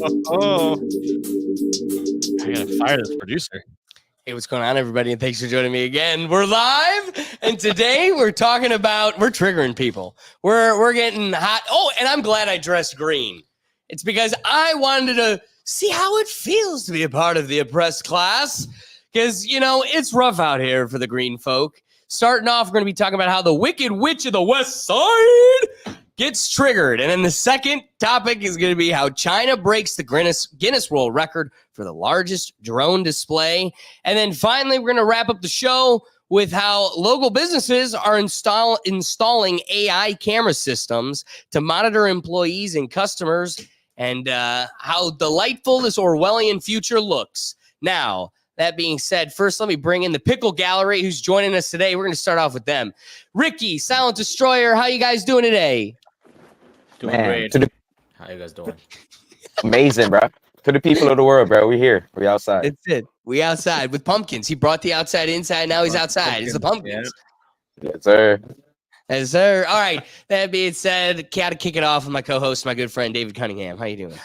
Oh, I gotta fire this producer. Hey, what's going on, everybody? And thanks for joining me again. We're live, and today we're talking about we're triggering people. We're getting hot. Oh, and I'm glad I dressed green. It's because I wanted to see how it feels to be a part of the oppressed class. Because it's rough out here for the green folk. Starting off, we're going to be talking about how the Wicked Witch of the West Side gets triggered. And then the second topic is going to be how China breaks the Guinness World Record for the largest drone display. And then finally, we're going to wrap up the show with how local businesses are installing AI camera systems to monitor employees and customers, and how delightful this Orwellian future looks. Now, that being said, first, let me bring in the Pickle Gallery who's joining us today. We're going to start off with them. Ricky, Silent Destroyer, how you guys doing today? Doing great. How you guys doing? Amazing, bro. To the people of the world, bro. We here. We outside. That's it. We outside with pumpkins. He brought the outside inside. Now he's outside. It's the pumpkins. Yeah. Yes, sir. Yes, sir. All right. That being said, gotta kick it off with my co-host, my good friend David Cunningham. How you doing?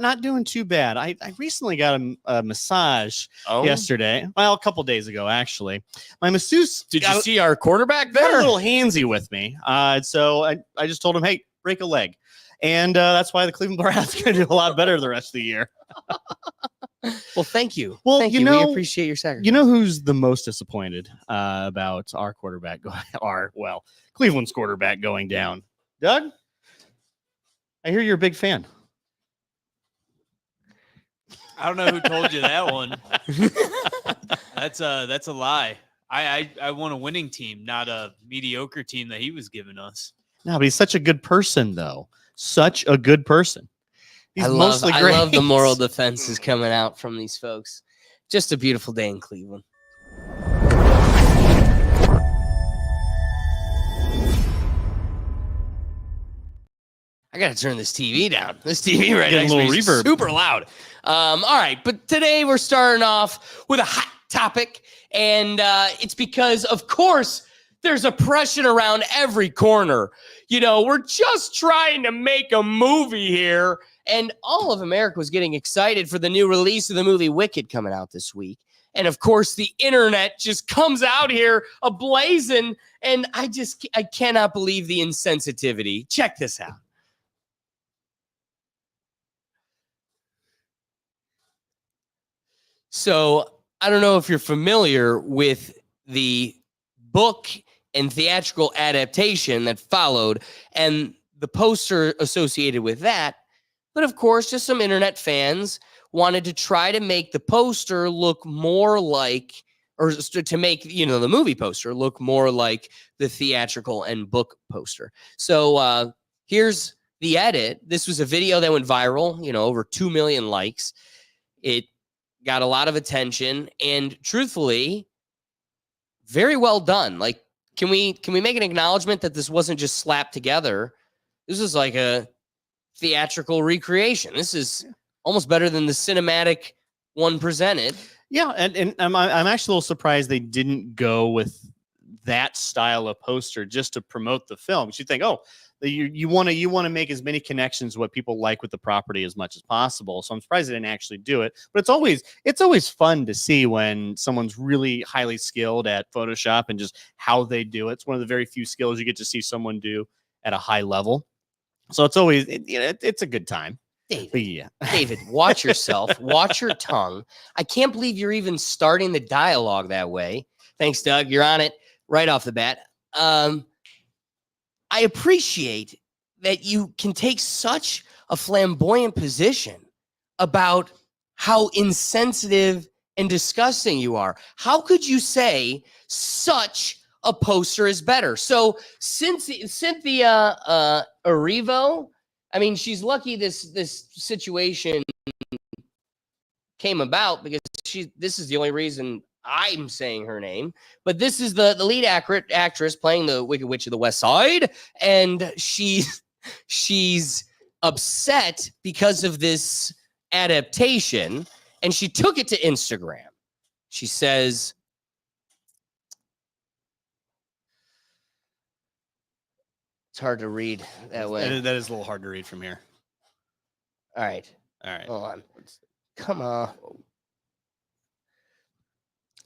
Not doing too bad. I recently got a massage yesterday. Well, a couple days ago, actually. My masseuse. Did you see our quarterback got there? a little handsy with me. So I just told him, hey, break a leg. And that's why the Cleveland Browns are going to do a lot better the rest of the year. Well, thank you. Well, thank you. We appreciate your sacrifice. You know who's the most disappointed about our quarterback Cleveland's quarterback going down? Doug? I hear you're a big fan. I don't know who told you that one. That's a lie. I want a winning team, not a mediocre team that he was giving us. No, but he's such a good person, though. Such a good person. He's mostly great. I love the moral defenses coming out from these folks. Just a beautiful day in Cleveland. I gotta turn this TV down. This TV right next to me is super loud. All right, but today we're starting off with a hot topic, and it's because, of course, there's oppression around every corner. We're just trying to make a movie here, and all of America was getting excited for the new release of the movie Wicked coming out this week. And of course, the internet just comes out here ablazing, and I cannot believe the insensitivity. Check this out. So I don't know if you're familiar with the book and theatrical adaptation that followed and the poster associated with that. But of course, just some internet fans wanted to try to make the poster look more like, or to make, the movie poster look more like the theatrical and book poster. So here's the edit. This was a video that went viral, over 2 million likes. It got a lot of attention, and truthfully, very well done. Like, can we make an acknowledgement that this wasn't just slapped together? This is like a theatrical recreation. This is almost better than the cinematic one presented. Yeah, and I'm actually a little surprised they didn't go with that style of poster just to promote the film. You think, you want to make as many connections what people like with the property as much as possible. So I'm surprised they didn't actually do it. But it's always fun to see when someone's really highly skilled at Photoshop and just how they do it. It's one of the very few skills you get to see someone do at a high level. So it's always it's a good time. David, watch yourself. Watch your tongue. I can't believe you're even starting the dialogue that way. Thanks, Doug. You're on it right off the bat. I appreciate that you can take such a flamboyant position about how insensitive and disgusting you are. How could you say such a poster is better? So Cynthia Erivo, I mean, she's lucky this situation came about because this is the only reason I'm saying her name, but this is the lead actress playing the Wicked Witch of the West Side, and she's upset because of this adaptation, and she took it to Instagram. She says, it's hard to read that way. That is a little hard to read from here. All right. All right. Hold on. Come on.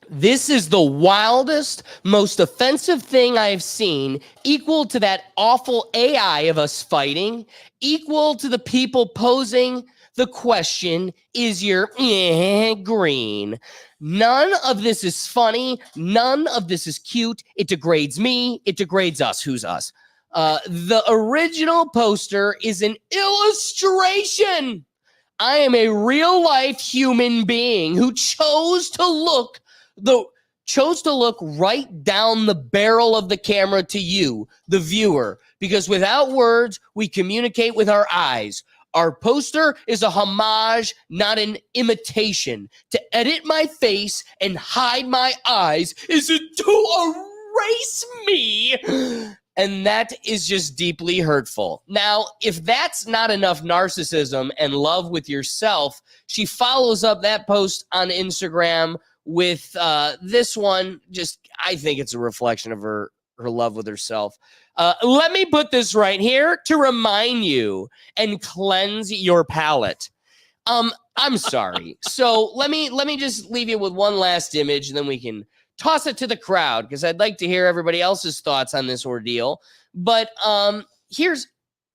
This is the wildest, most offensive thing I've seen, equal to that awful AI of us fighting, equal to the people posing the question, is your green? None of this is funny. None of this is cute. It degrades me. It degrades us. Who's us? The original poster is an illustration. I am a real life human being who chose to look right down the barrel of the camera to you, the viewer, because without words, we communicate with our eyes. Our poster is a homage, not an imitation. To edit my face and hide my eyes is to erase me. And that is just deeply hurtful. Now, if that's not enough narcissism and love with yourself, she follows up that post on Instagram with this one. Just, I think it's a reflection of her love with herself. Let me put this right here to remind you and cleanse your palate. I'm sorry. So let me just leave you with one last image, and then we can toss it to the crowd because I'd like to hear everybody else's thoughts on this ordeal. But here's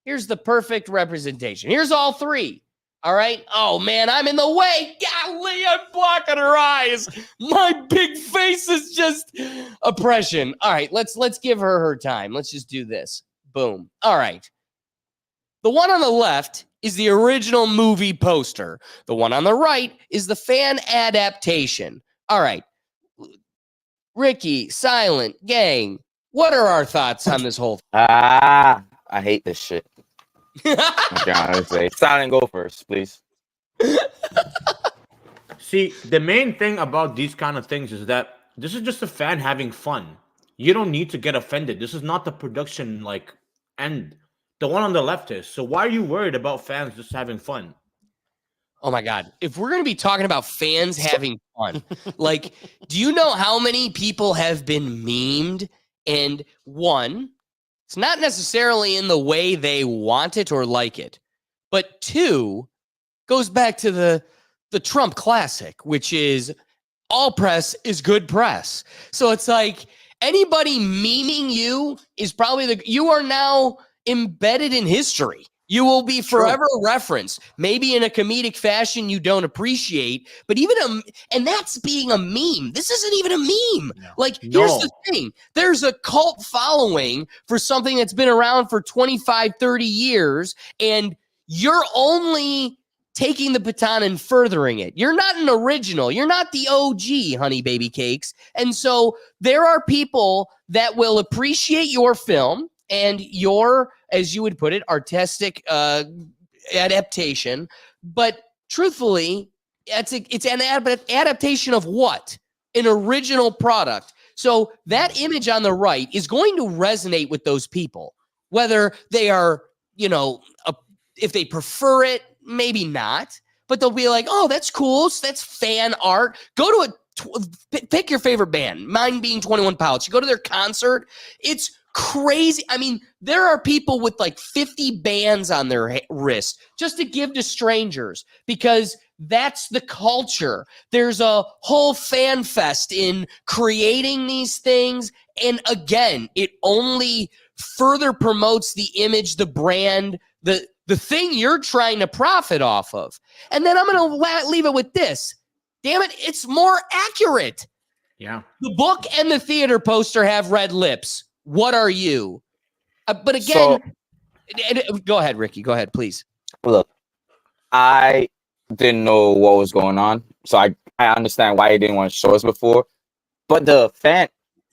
the perfect representation. Here's all three. All right. Oh man, I'm in the way. Golly, I'm blocking her eyes. My big face is just oppression. All right, let's give her time. Let's just do this. Boom. All right. The one on the left is the original movie poster. The one on the right is the fan adaptation. All right. Ricky, Silent, gang, what are our thoughts on this whole thing? I hate this shit. Okay, honestly. Silent, go first, please. See, the main thing about these kind of things is that this is just a fan having fun. You don't need to get offended. This is not the production and the one on the left is. So why are you worried about fans just having fun? Oh my God. If we're going to be talking about fans having fun, like, do you know how many people have been memed? And one, it's not necessarily in the way they want it or like it. But two, goes back to the Trump classic, which is all press is good press. So it's like anybody memeing you is probably you are now embedded in history. You will be forever referenced, maybe in a comedic fashion you don't appreciate, but even and that's being a meme. This isn't even a meme. Here's the thing. There's a cult following for something that's been around for 25, 30 years, and you're only taking the baton and furthering it. You're not an original. You're not the OG, honey baby cakes. And so there are people that will appreciate your film and your, as you would put it, artistic adaptation. But truthfully, it's an adaptation of what? An original product. So that image on the right is going to resonate with those people, whether they are, if they prefer it, maybe not, but they'll be like, oh, that's cool. That's fan art. Go to pick your favorite band, mine being 21 Pilots. You go to their concert. It's crazy. I mean, there are people with like 50 bands on their wrist just to give to strangers because that's the culture. There's a whole fan fest in creating these things. And again, it only further promotes the image, the brand, the thing you're trying to profit off of. And then I'm going to leave it with this. Damn it, it's more accurate. Yeah. The book and the theater poster have red lips. What are you? But again, go ahead, Ricky. Go ahead, please. Look, I didn't know what was going on, so I understand why he didn't want to show us before. But the fan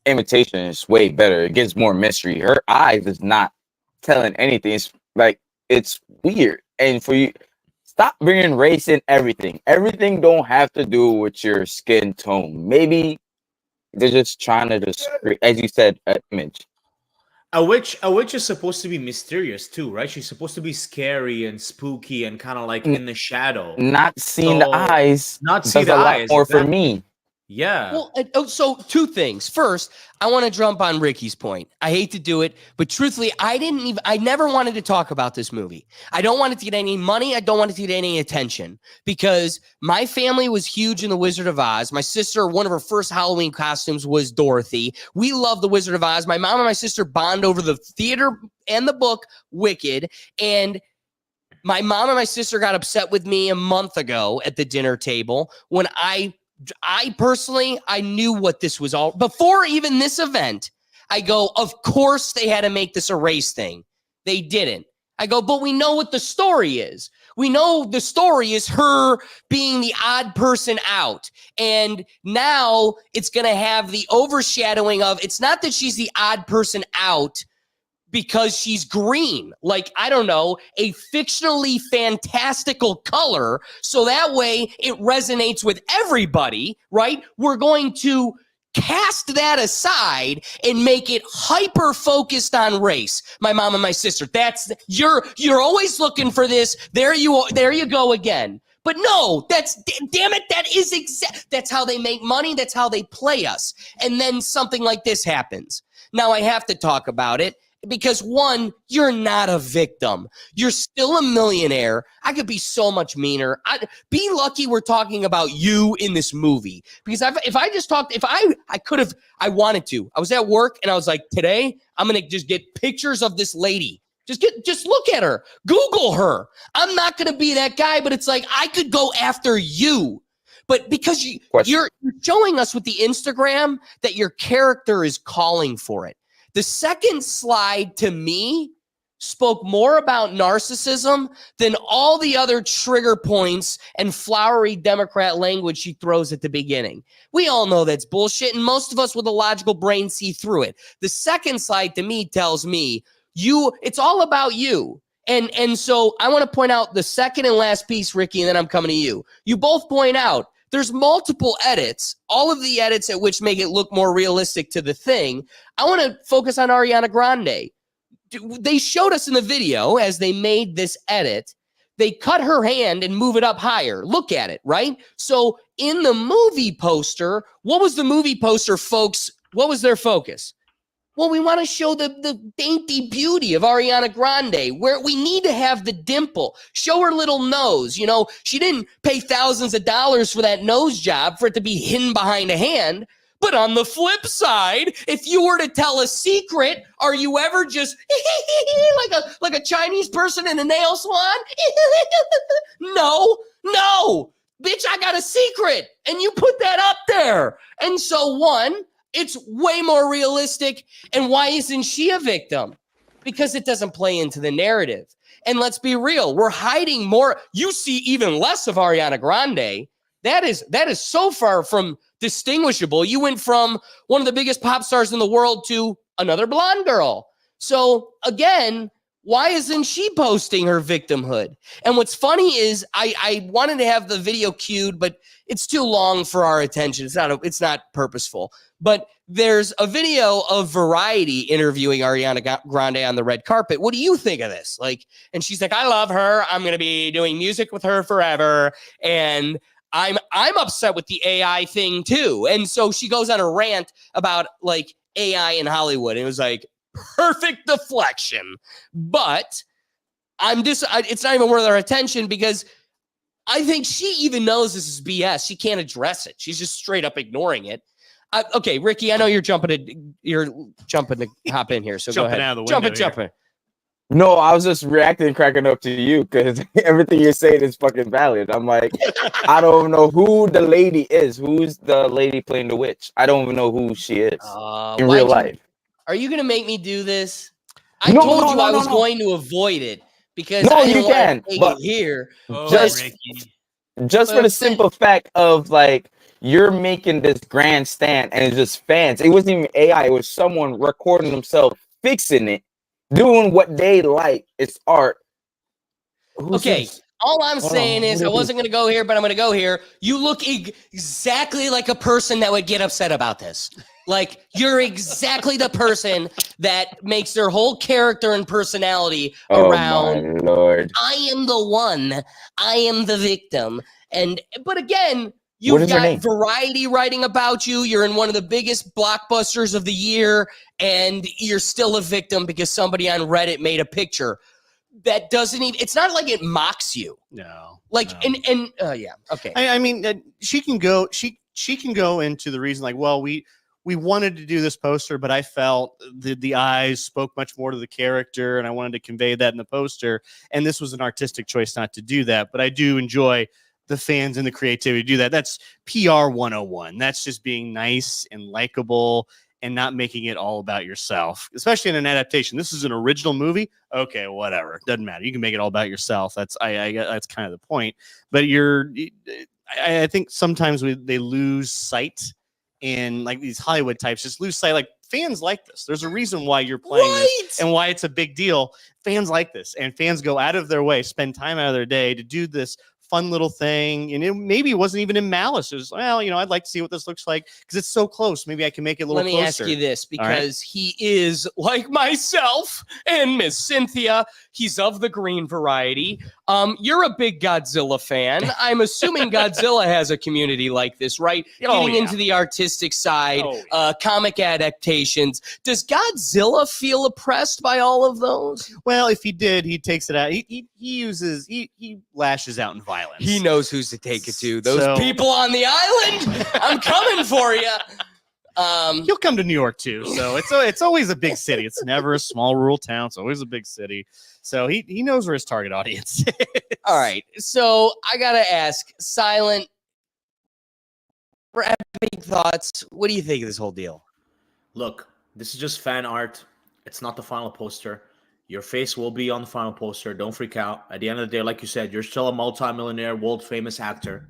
imitation is way better. It gives more mystery. Her eyes is not telling anything. It's like it's weird. And for you, stop bringing race in everything. Everything don't have to do with your skin tone. Maybe they're just trying to just, as you said, an image. A witch is supposed to be mysterious too, right? She's supposed to be scary and spooky and kind of like in the shadow. Not seeing the eyes. Not see does the a lot eyes. more Exactly. for me. Yeah. Well, so two things. First, I want to jump on Ricky's point. I hate to do it, but truthfully, I never wanted to talk about this movie. I don't want it to get any money. I don't want it to get any attention because my family was huge in The Wizard of Oz. My sister, one of her first Halloween costumes was Dorothy. We love The Wizard of Oz. My mom and my sister bond over the theater and the book Wicked. And my mom and my sister got upset with me a month ago at the dinner table when I personally, I knew what this was all before even this event. I go, of course they had to make this a race thing. They didn't. I go, but we know what the story is. We know the story is her being the odd person out. And now it's going to have the overshadowing of, it's not that she's the odd person out because she's green, like, I don't know, a fictionally fantastical color. So that way it resonates with everybody, right? We're going to cast that aside and make it hyper focused on race. My mom and my sister, that's, you're always looking for this. There you go again. But no, damn it, that's how they make money. That's how they play us. And then something like this happens. Now I have to talk about it. Because one, you're not a victim. You're still a millionaire. I could be so much meaner. Be lucky we're talking about you in this movie. Because if I wanted to. I was at work and I was like, today I'm gonna just get pictures of this lady. Just look at her. Google her. I'm not gonna be that guy, but it's like I could go after you. But because you're showing us with the Instagram that your character is calling for it. The second slide to me spoke more about narcissism than all the other trigger points and flowery Democrat language she throws at the beginning. We all know that's bullshit, and most of us with a logical brain see through it. The second slide to me tells me it's all about you. And so I want to point out the second and last piece, Ricky, and then I'm coming to you. You both point out there's multiple edits, all of the edits at which make it look more realistic to the thing. I want to focus on Ariana Grande. They showed us in the video as they made this edit, they cut her hand and move it up higher. Look at it, right? So in the movie poster, what was the movie poster, folks? What was their focus? Well, we want to show the dainty beauty of Ariana Grande, where we need to have the dimple. Show her little nose. You know, she didn't pay thousands of dollars for that nose job for it to be hidden behind a hand. But on the flip side, if you were to tell a secret, are you ever just like a Chinese person in a nail salon? No. Bitch, I got a secret. And you put that up there. And so one, it's way more realistic. And why isn't she a victim? Because it doesn't play into the narrative. And let's be real, we're hiding more. You see even less of Ariana Grande. That is so far from distinguishable. You went from one of the biggest pop stars in the world to another blonde girl. So again, why isn't she posting her victimhood? And what's funny is I wanted to have the video queued, but it's too long for our attention. It's not purposeful. But there's a video of Variety interviewing Ariana Grande on the red carpet. What do you think of this? And she's like, I love her. I'm going to be doing music with her forever. And I'm upset with the AI thing too. And so she goes on a rant about AI in Hollywood. And it was like, perfect deflection. But it's not even worth our attention because I think she even knows this is BS. She can't address it. She's just straight up ignoring it. Okay, Ricky, I know you're jumping to hop in here. So go ahead. Out of the window jumping. No, I was just reacting and cracking up to you because everything you're saying is fucking valid. I'm like, I don't know who the lady is. Who's the lady playing the witch? I don't even know who she is in real life. Are you going to make me do this? I told you I was going to avoid it because I didn't want to take it here. Just for the simple fact of you're making this grandstand and it's just fans. It wasn't even AI. It was someone recording themselves, fixing it, doing what they like. It's art. All I'm saying is I wasn't going to go here, but I'm going to go here. You look exactly like a person that would get upset about this. You're exactly the person that makes their whole character and personality around, my Lord. I am the one. I am the victim. But again, What You've is her got name? Variety writing about you. You're in one of the biggest blockbusters of the year, and you're still a victim because somebody on Reddit made a picture that doesn't even. It's not like it mocks you. No, Like no. and yeah, okay. I mean, she can go. She can go into the reason like, well, we wanted to do this poster, but I felt the eyes spoke much more to the character, and I wanted to convey that in the poster. And this was an artistic choice not to do that. But I do enjoy the fans and the creativity to do that. That's PR 101. That's just being nice and likable and not making it all about yourself, especially in an adaptation. This is an original movie. Okay, whatever. Doesn't matter. You can make it all about yourself. That's that's kind of the point. But I think sometimes they lose sight, and like these Hollywood types just lose sight. Like fans like this. There's a reason why you're playing this and why it's a big deal. Fans like this, and fans go out of their way, spend time out of their day to do this fun little thing. And maybe it wasn't even in malice. It was, well, I'd like to see what this looks like because it's so close. Maybe I can make it a little closer. Let me ask you this, because he is like myself and Miss Cynthia. He's of the green variety. You're a big Godzilla fan. I'm assuming Godzilla has a community like this, right? Getting into the artistic side, comic adaptations. Does Godzilla feel oppressed by all of those? Well, if he did, he takes it out. He lashes out in violence. He knows who's to take it to. Those people on the island, I'm coming for you. He'll come to New York too, so it's always a big city. It's never a small rural town. It's always a big city. So he knows where his target audience is. All right, so I gotta ask, Silent, wrapping thoughts. What do you think of this whole deal? Look, this is just fan art. It's not the final poster. Your face will be on the final poster. Don't freak out. At the end of the day, like you said, you're still a multi-millionaire, world-famous actor.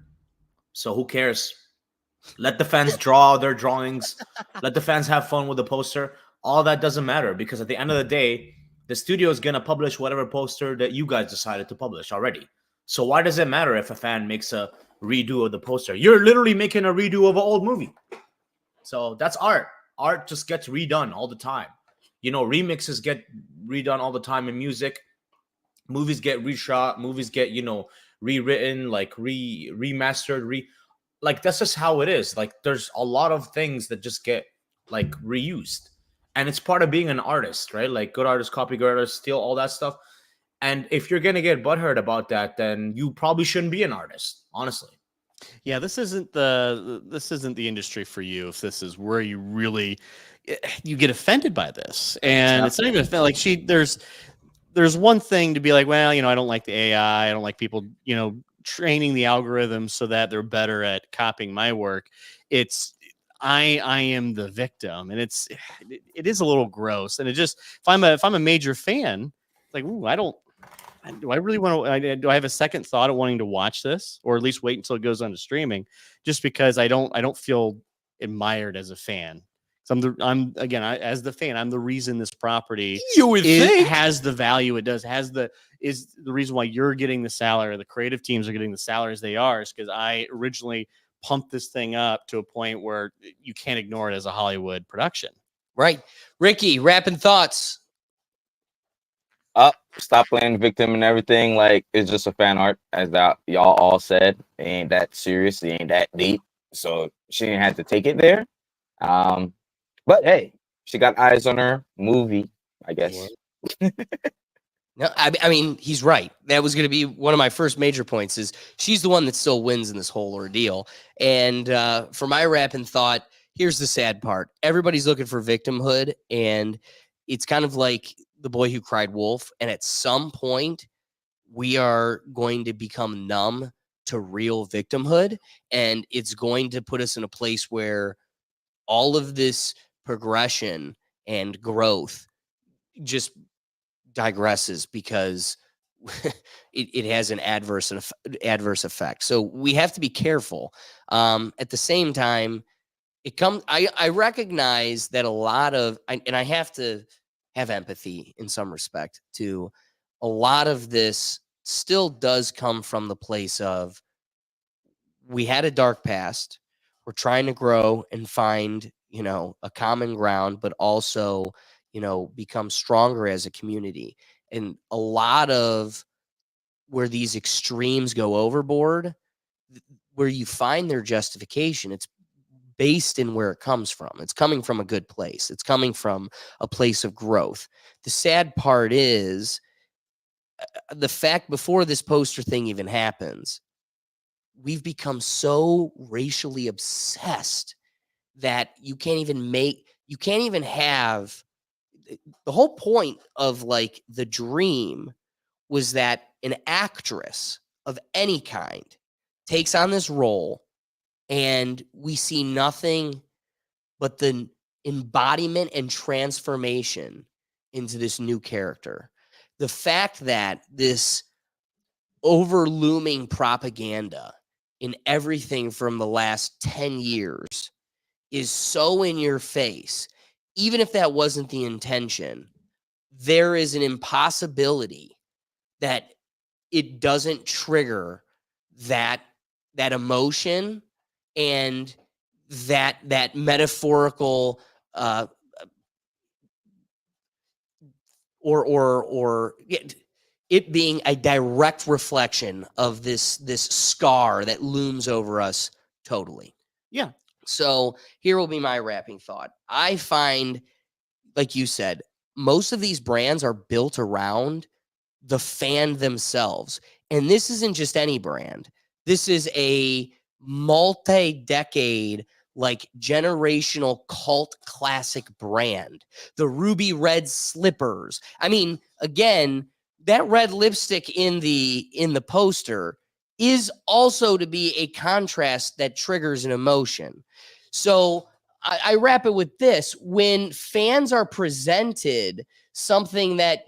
So who cares? Let the fans draw their drawings. Let the fans have fun with the poster. All that doesn't matter because at the end of the day, the studio is going to publish whatever poster that you guys decided to publish already. So why does it matter if a fan makes a redo of the poster? You're literally making a redo of an old movie. So that's art. Art just gets redone all the time. Remixes get redone all the time in music. Movies get reshot. Movies get, rewritten, like remastered, like that's just how it is. Like there's a lot of things that just get like reused. And it's part of being an artist, right? Like good artists copy, good artists steal, all that stuff. And if you're gonna get butthurt about that, then you probably shouldn't be an artist, honestly. Yeah, this isn't the industry for you if this is where you really you get offended by this. And it's not even like there's one thing to be like, well, I don't like the AI, I don't like people, training the algorithms so that they're better at copying my work. It's I am the victim, and it is a little gross. And it just if I'm a major fan, like, ooh, do I really want to? Do I have a second thought of wanting to watch this, or at least wait until it goes on to streaming? Just because I don't feel admired as a fan. So as the fan, I'm the reason this property has the value it does, is the reason why you're getting the salary, the creative teams are getting the salaries they are, is because I originally pumped this thing up to a point where you can't ignore it as a Hollywood production. Right. Ricky, wrapping thoughts. Stop playing victim and everything. Like, it's just a fan art, as y'all all said. It ain't that serious. It ain't that deep. So she didn't have to take it there. But hey, she got eyes on her movie, I guess. No, I mean, he's right. That was going to be one of my first major points is she's the one that still wins in this whole ordeal. And for my wrapping thought, here's the sad part. Everybody's looking for victimhood, and it's kind of like The Boy Who Cried Wolf. And at some point, we are going to become numb to real victimhood, and it's going to put us in a place where all of this progression and growth just digresses because it has an adverse effect. So we have to be careful. At the same time, I recognize that a lot of, and I have to have empathy in some respect to a lot of this still does come from the place of we had a dark past. We're trying to grow and find, a common ground, but also, become stronger as a community. And a lot of where these extremes go overboard, where you find their justification, it's based in where it comes from. It's coming from a good place. It's coming from a place of growth. The sad part is the fact before this poster thing even happens, we've become so racially obsessed that you can't even have the whole point of like the dream was that an actress of any kind takes on this role and we see nothing but the embodiment and transformation into this new character. The fact that this overlooming propaganda in everything from the last 10 years is so in your face, even if that wasn't the intention, there is an impossibility that it doesn't trigger that emotion and that metaphorical or it being a direct reflection of this scar that looms over us totally. Yeah. So here will be my wrapping thought. I find, like you said, most of these brands are built around the fan themselves. And this isn't just any brand. This is a multi-decade, like generational cult classic brand. The ruby red slippers. I mean, again, that red lipstick in the poster is also to be a contrast that triggers an emotion. So I wrap it with this. When fans are presented something that,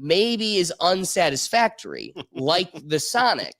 maybe is unsatisfactory, like the Sonic,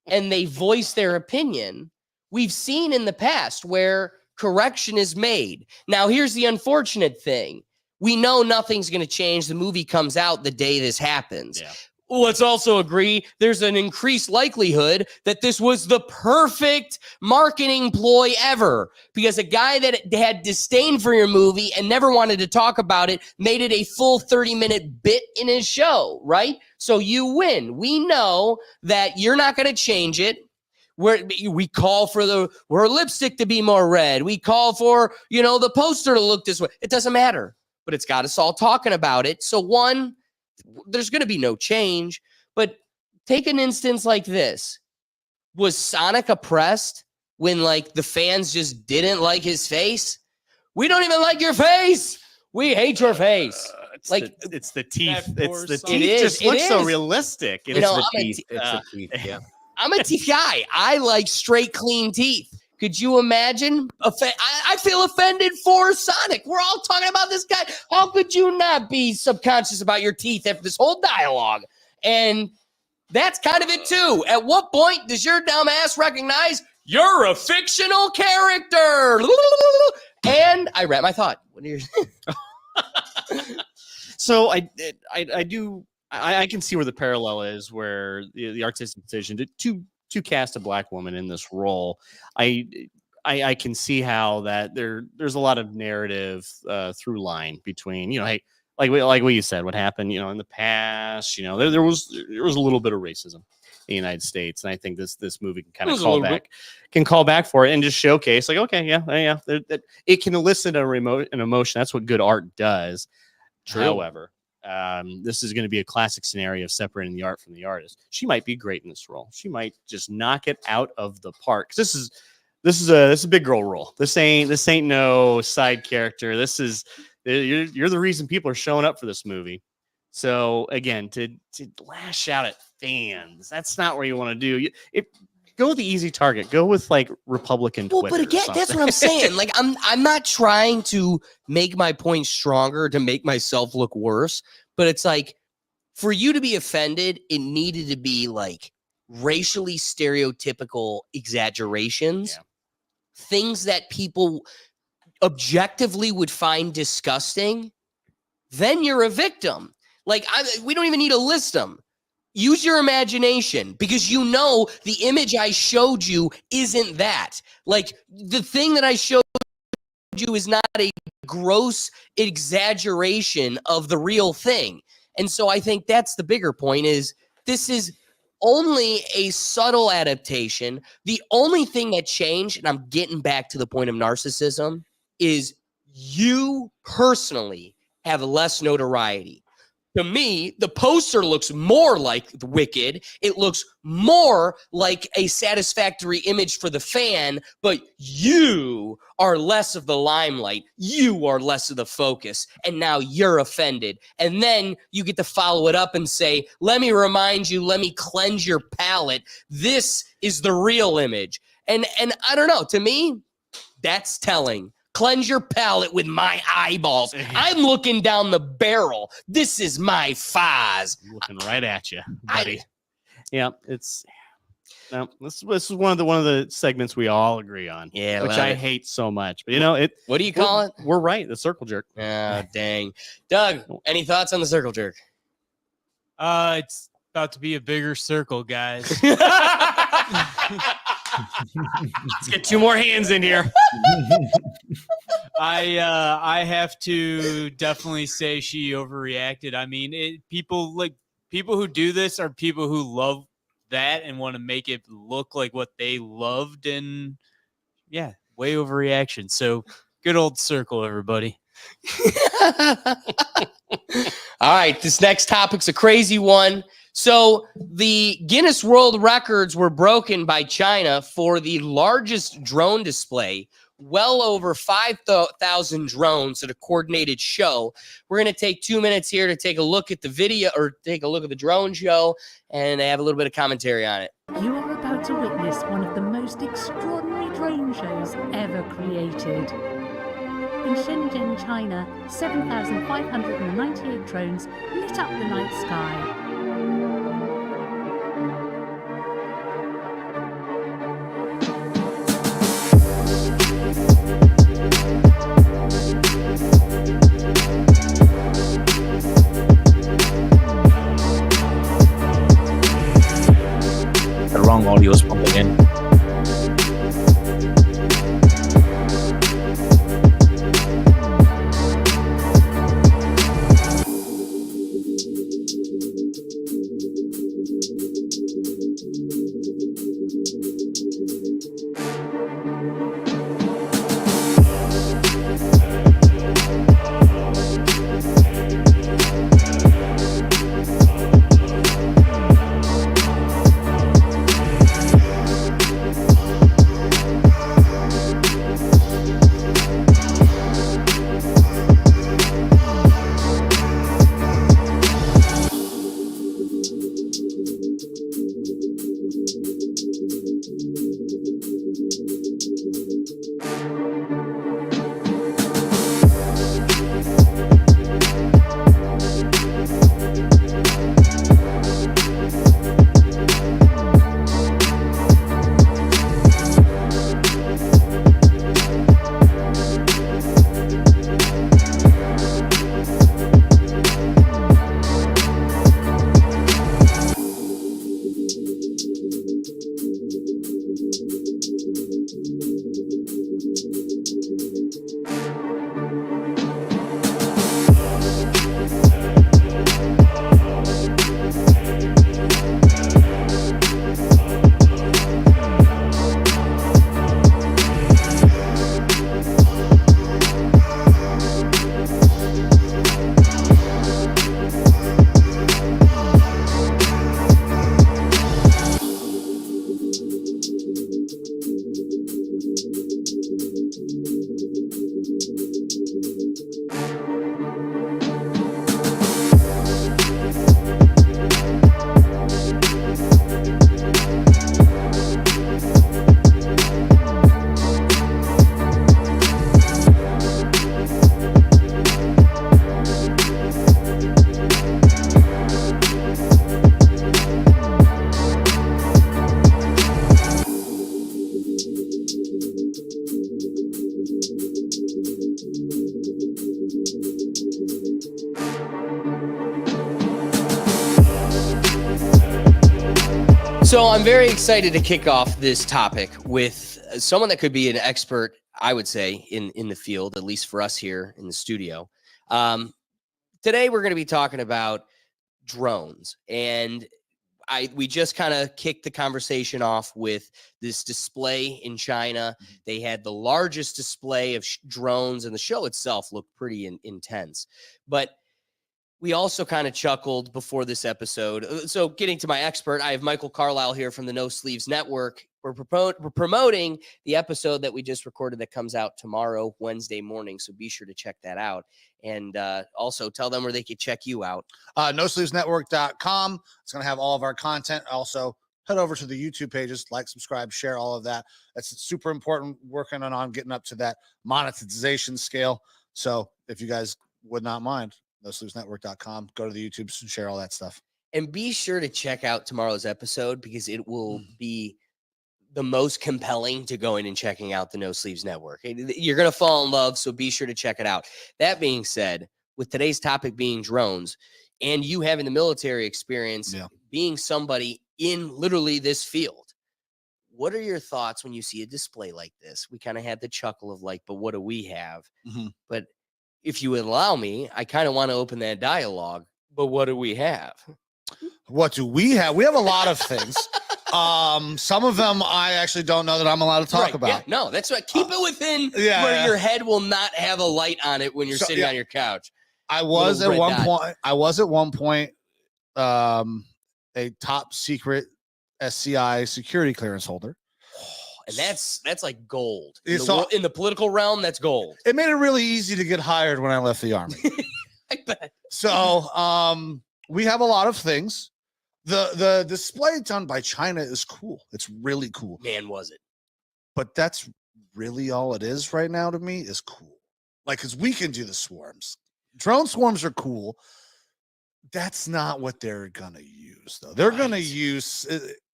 and they voice their opinion, we've seen in the past where correction is made. Now, here's the unfortunate thing. We know nothing's going to change. The movie comes out the day this happens. Yeah. Let's also agree there's an increased likelihood that this was the perfect marketing ploy ever, because a guy that had disdain for your movie and never wanted to talk about it made it a full 30-minute bit in his show, right? So you win. We know that you're not going to change it. We call for her lipstick to be more red. We call for, the poster to look this way. It doesn't matter, but it's got us all talking about it. So one, there's going to be no change, but take an instance like this. Was Sonic oppressed when like the fans just didn't like his face? We don't even like your face. We hate your face. It's the teeth. It's the poor teeth. It Just is. looks It so is. realistic. You know, It's the teeth. Yeah. I'm a teeth guy. I like straight, clean teeth. Could you imagine? I feel offended for Sonic. We're all talking about this guy. How could you not be subconscious about your teeth after this whole dialogue? And that's kind of it too. At what point does your dumb ass recognize you're a fictional character? And I read my thought. What are your So I can see where the parallel is, where the artistic decision to cast a black woman in this role. I can see how that there's a lot of narrative through line between, hey, like what you said, what happened, in the past, there was a little bit of racism in the United States, and I think this movie can kind of call back for it and just showcase, like, okay, yeah, it can elicit an emotion. That's what good art does. True. However, this is going to be a classic scenario of separating the art from the artist. She might be great in this role. She might just knock it out of the park. This is a big girl role. This ain't no side character. You're the reason people are showing up for this movie. So again, to lash out at fans, that's not where you want to do. Go with the easy target. Go with like Republican Twitter. Well, but again, that's what I'm saying. Like, I'm not trying to make my point stronger to make myself look worse, but it's like, for you to be offended, it needed to be like racially stereotypical exaggerations, things that people objectively would find disgusting. Then you're a victim. Like, we don't even need to list them. Use your imagination, because the image I showed you isn't that. Like, the thing that I showed you is not a gross exaggeration of the real thing. And so I think that's the bigger point, is this is only a subtle adaptation. The only thing that changed, and I'm getting back to the point of narcissism, is you personally have less notoriety. To me, the poster looks more like the Wicked. It looks more like a satisfactory image for the fan, but you are less of the limelight. You are less of the focus, and now you're offended. And then you get to follow it up and say, let me remind you, let me cleanse your palate. This is the real image. And I don't know, to me, that's telling. Cleanse your palate with my eyeballs. I'm looking down the barrel. This is my Foz. Looking right at you, buddy. Yeah, it's no. This is one of the segments we all agree on. Yeah, which love I it. hate so much. But you know it. What do you call it? We're right. The circle jerk. Oh, dang. Doug, any thoughts on the circle jerk? It's about to be a bigger circle, guys. Let's get 2 more hands in here. I have to definitely say she overreacted. I mean, people who do this are people who love that and want to make it look like what they loved, and yeah, way overreaction. So good old circle, everybody. All right, this next topic's a crazy one. So the Guinness World Records were broken by China for the largest drone display, well over 5,000 drones at a coordinated show. We're going to take 2 minutes here to take a look at the video, or take a look at the drone show, and have a little bit of commentary on it. You are about to witness one of the most extraordinary drone shows ever created. In Shenzhen, China, 7,598 drones lit up the night sky. The wrong audio is pumping in. So I'm very excited to kick off this topic with someone that could be an expert, I would say, in the field, at least for us here in the studio. Today, we're going to be talking about drones. And we just kind of kicked the conversation off with this display in China. They had the largest display of drones, and the show itself looked pretty intense. But we also kind of chuckled before this episode. So getting to my expert, I have Michael Carlisle here from the No Sleeves Network. We're promoting the episode that we just recorded that comes out tomorrow, Wednesday morning. So be sure to check that out. And also tell them where they could check you out. NoSleevesNetwork.com. It's going to have all of our content. Also, head over to the YouTube pages, like, subscribe, share, all of that. That's super important. Working on getting up to that monetization scale. So if you guys would not mind, NoSleevesNetwork.com. Go to the YouTube and share all that stuff. And be sure to check out tomorrow's episode because it will be the most compelling to going and checking out the No Sleeves Network. You're going to fall in love, so be sure to check it out. That being said, with today's topic being drones and you having the military experience, being somebody in literally this field, what are your thoughts when you see a display like this? We kind of had the chuckle of like, but what do we have? But if you would allow me, I kind of want to open that dialogue. But what do we have? What do we have? We have a lot of things. Some of them I actually don't know that I'm allowed to talk about. Yeah, no, that's right. Keep it within where your head will not have a light on it when you're sitting on your couch. I was at one point a top secret SCI security clearance holder. And that's like gold. In the political realm, that's gold. It made it really easy to get hired when I left the Army. I bet. So we have a lot of things. The display done by China is cool. It's really cool. Man, was it. But that's really all it is right now to me is cool. Like, because we can do the swarms. Drone swarms are cool. That's not what they're going to use, though. They're going to use...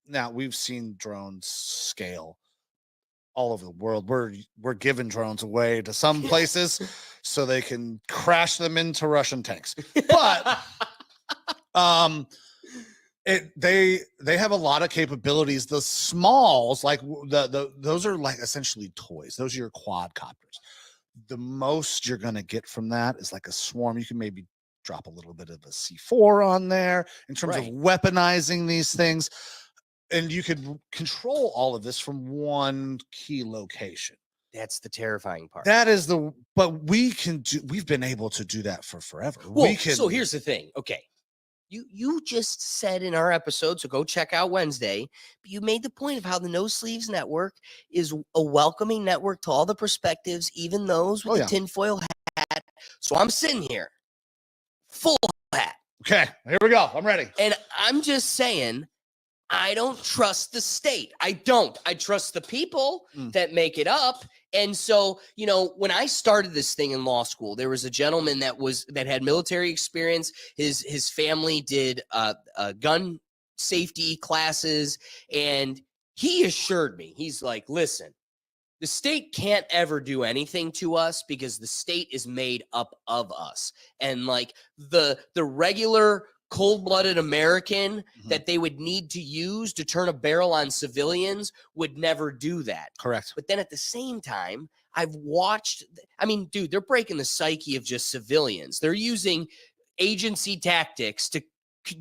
Now, we've seen drones scale all over the world. We're giving drones away to some places so they can crash them into Russian tanks. But they have a lot of capabilities. The smalls, like those are like essentially toys. Those are your quadcopters. The most you're gonna get from that is like a swarm. You can maybe drop a little bit of a C4 on there in terms of weaponizing these things. And you could control all of this from one key location. That's the terrifying part. But we've been able to do that for forever. Well, so here's the thing. Okay. You just said in our episode, so go check out Wednesday, but you made the point of how the No Sleeves Network is a welcoming network to all the perspectives, even those with the tinfoil hat. So I'm sitting here, full hat. Okay, here we go. I'm ready. And I'm just saying, I don't trust the state. I don't. I trust the people that make it up. And so, when I started this thing in law school, there was a gentleman that had military experience. His family did gun safety classes, and he assured me, he's like, listen, the state can't ever do anything to us because the state is made up of us. And like the regular cold-blooded American that they would need to use to turn a barrel on civilians would never do that. Correct. But then at the same time, I've watched, dude, they're breaking the psyche of just civilians. They're using agency tactics to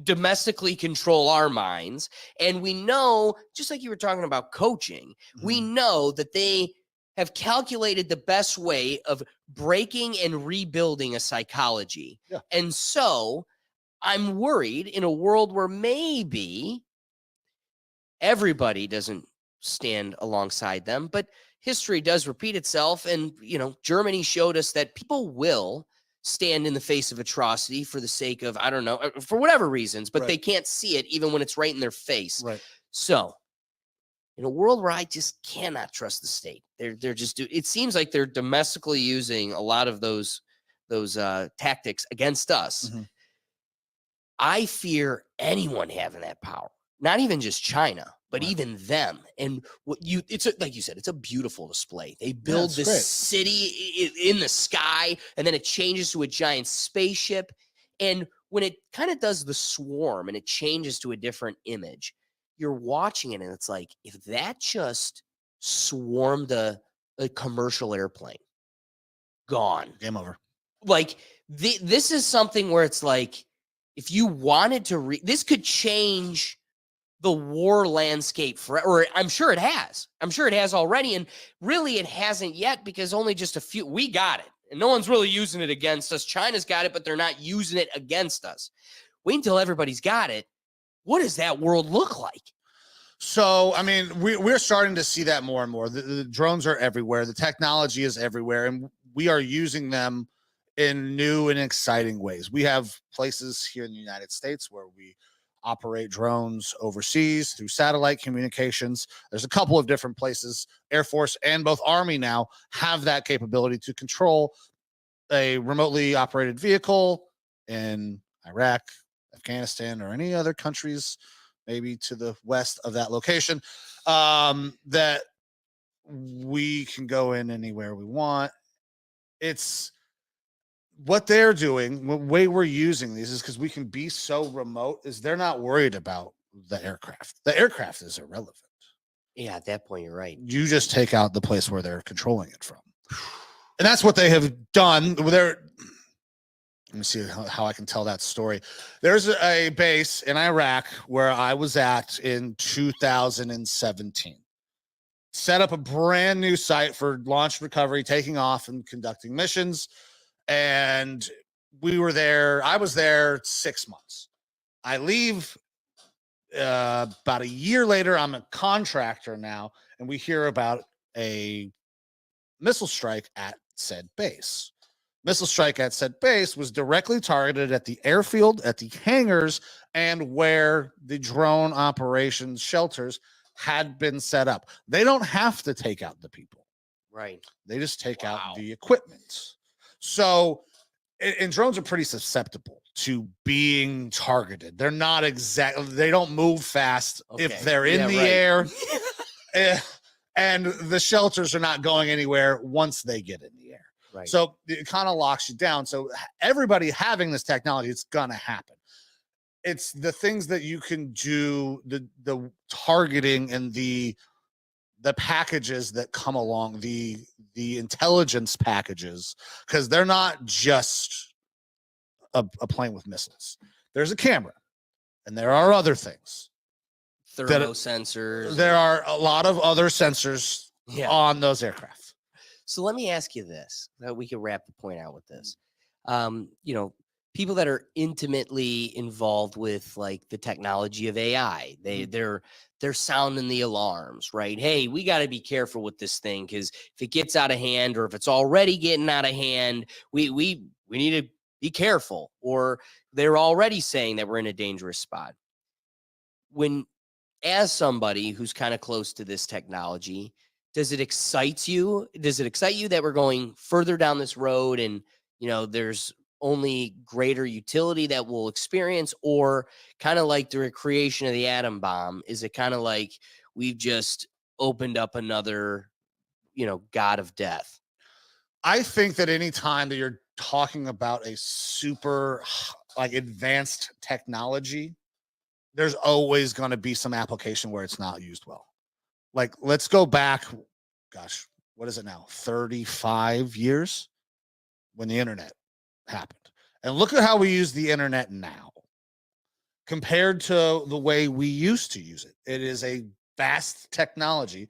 domestically control our minds. And we know, just like you were talking about coaching, we know that they have calculated the best way of breaking and rebuilding a psychology. Yeah. And so I'm worried in a world where maybe everybody doesn't stand alongside them, but history does repeat itself. And, Germany showed us that people will stand in the face of atrocity for the sake of, I don't know, for whatever reasons, but they can't see it even when it's right in their face. Right. So in a world where I just cannot trust the state, they're just it seems like they're domestically using a lot of those tactics against us. I fear anyone having that power, not even just China, but even them. And like you said, it's a beautiful display. They build this city in the sky, and then it changes to a giant spaceship. And when it kind of does the swarm and it changes to a different image, you're watching it and it's like, if that just swarmed a commercial airplane, gone. Game over. Like this is something where it's like, if you wanted to this could change the war landscape or I'm sure it has. I'm sure it has already. And really it hasn't yet because only just a few, we got it. And no one's really using it against us. China's got it, but they're not using it against us. Wait until everybody's got it. What does that world look like? So, I mean, we're starting to see that more and more. The drones are everywhere. The technology is everywhere, and we are using them in new and exciting ways. We have places here in the United States where we operate drones overseas through satellite communications. There's a couple of different places. Air Force and both Army now have that capability to control a remotely operated vehicle in Iraq, Afghanistan, or any other countries maybe to the west of that location, that we can go in anywhere we want. It's what they're doing. The way we're using these is because we can be so remote is they're not worried about the aircraft. The aircraft is irrelevant. Yeah, at that point, you're right. You just take out the place where they're controlling it from. And that's what they have done. Let me see how I can tell that story. There's a base in Iraq where I was at in 2017. Set up a brand new site for launch recovery, taking off and conducting missions. And we were there. I was there 6 months. I leave about a year later. I'm a contractor now, and we hear about a missile strike at said base. Missile strike at said base was directly targeted at the airfield, at the hangars, and where the drone operations shelters had been set up. They don't have to take out the people. Right. They just take out the equipment. So, and drones are pretty susceptible to being targeted. They're not exactly, they don't move fast if they're in the air. And the shelters are not going anywhere once they get in the air. Right. So it kind of locks you down. So everybody having this technology, it's gonna happen. It's the things that you can do, the targeting and the packages that come along, the intelligence packages, because they're not just a plane with missiles. There's a camera, and there are other things. Thermo sensors. There are a lot of other sensors on those aircraft. So let me ask you this, that we can wrap the point out with this. People that are intimately involved with like the technology of AI, they're sounding the alarms, right? Hey, we got to be careful with this thing because if it gets out of hand or if it's already getting out of hand, we need to be careful. Or they're already saying that we're in a dangerous spot. As somebody who's kind of close to this technology, does it excite you? Does it excite you that we're going further down this road and, there's only greater utility that we'll experience? Or kind of like the creation of the atom bomb, is it kind of like we've just opened up another, god of death? I think that any time that you're talking about a super advanced technology, there's always going to be some application where it's not used well. Like, let's go back, gosh, what is it now? 35 years when the internet happened. And look at how we use the internet now compared to the way we used to use it. It is a vast technology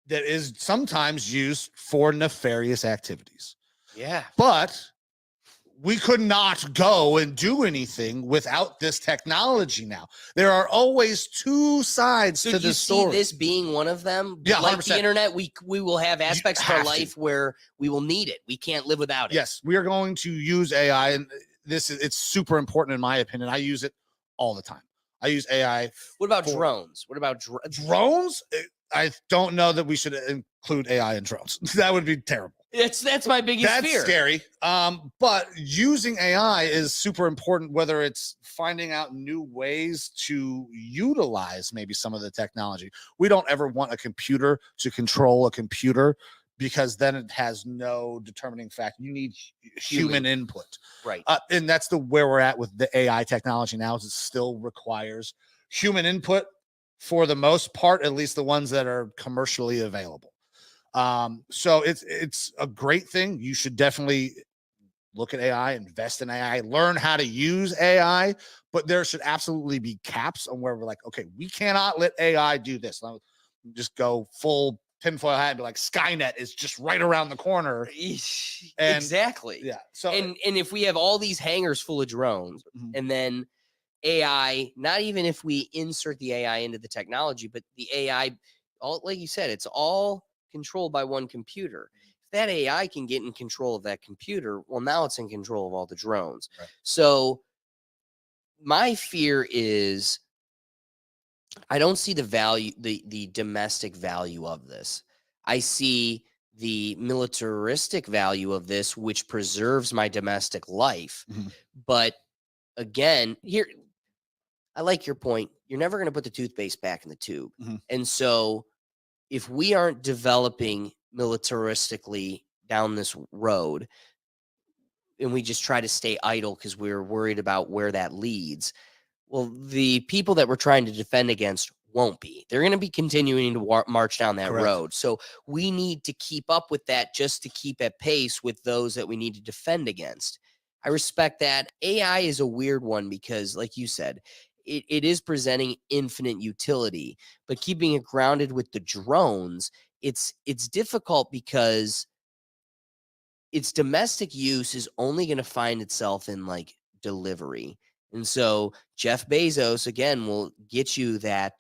that is sometimes used for nefarious activities. Yeah. But we could not go and do anything without this technology now. There are always two sides to this story. So do you see this being one of them? Yeah, like 100%. the internet, we will have aspects of our life where we will need it. We can't live without it. Yes, we are going to use AI, and it's super important in my opinion. I use it all the time. I use AI. What about drones? What about drones? I don't know that we should include AI in drones. That would be terrible. That's my biggest fear. That's scary. But using AI is super important, whether it's finding out new ways to utilize maybe some of the technology. We don't ever want a computer to control a computer because then it has no determining factor. You need human input. Right. And that's where we're at with the AI technology now, is it still requires human input for the most part, at least the ones that are commercially available. So it's a great thing. You should definitely look at AI, invest in AI, learn how to use AI, but there should absolutely be caps on where we're like, okay, we cannot let AI do this. I'll just go full tinfoil hat and be like, Skynet is just right around the corner. And Exactly. yeah. So And if we have all these hangars full of drones, Mhm. and then AI, not even if we insert the AI into the technology, but the AI, all like you said, it's all controlled by one computer. If that AI can get in control of that computer, well, now it's in control of all the drones. Right. So my fear is I don't see the value, the domestic value of this. I see the militaristic value of this, which preserves my domestic life. Mhm. But again, here, I like your point. You're never going to put the toothpaste back in the tube. Mhm. And so if we aren't developing militaristically down this road and we just try to stay idle because we're worried about where that leads, well, the people that we're trying to defend against won't be. They're going to be continuing to march down that Correct. road. So we need to keep up with that just to keep at pace with those that we need to defend against. I respect that. AI is a weird one because, like you said, it is presenting infinite utility, but keeping it grounded with the drones, it's difficult because its domestic use is only going to find itself in like delivery. And so Jeff Bezos again will get you that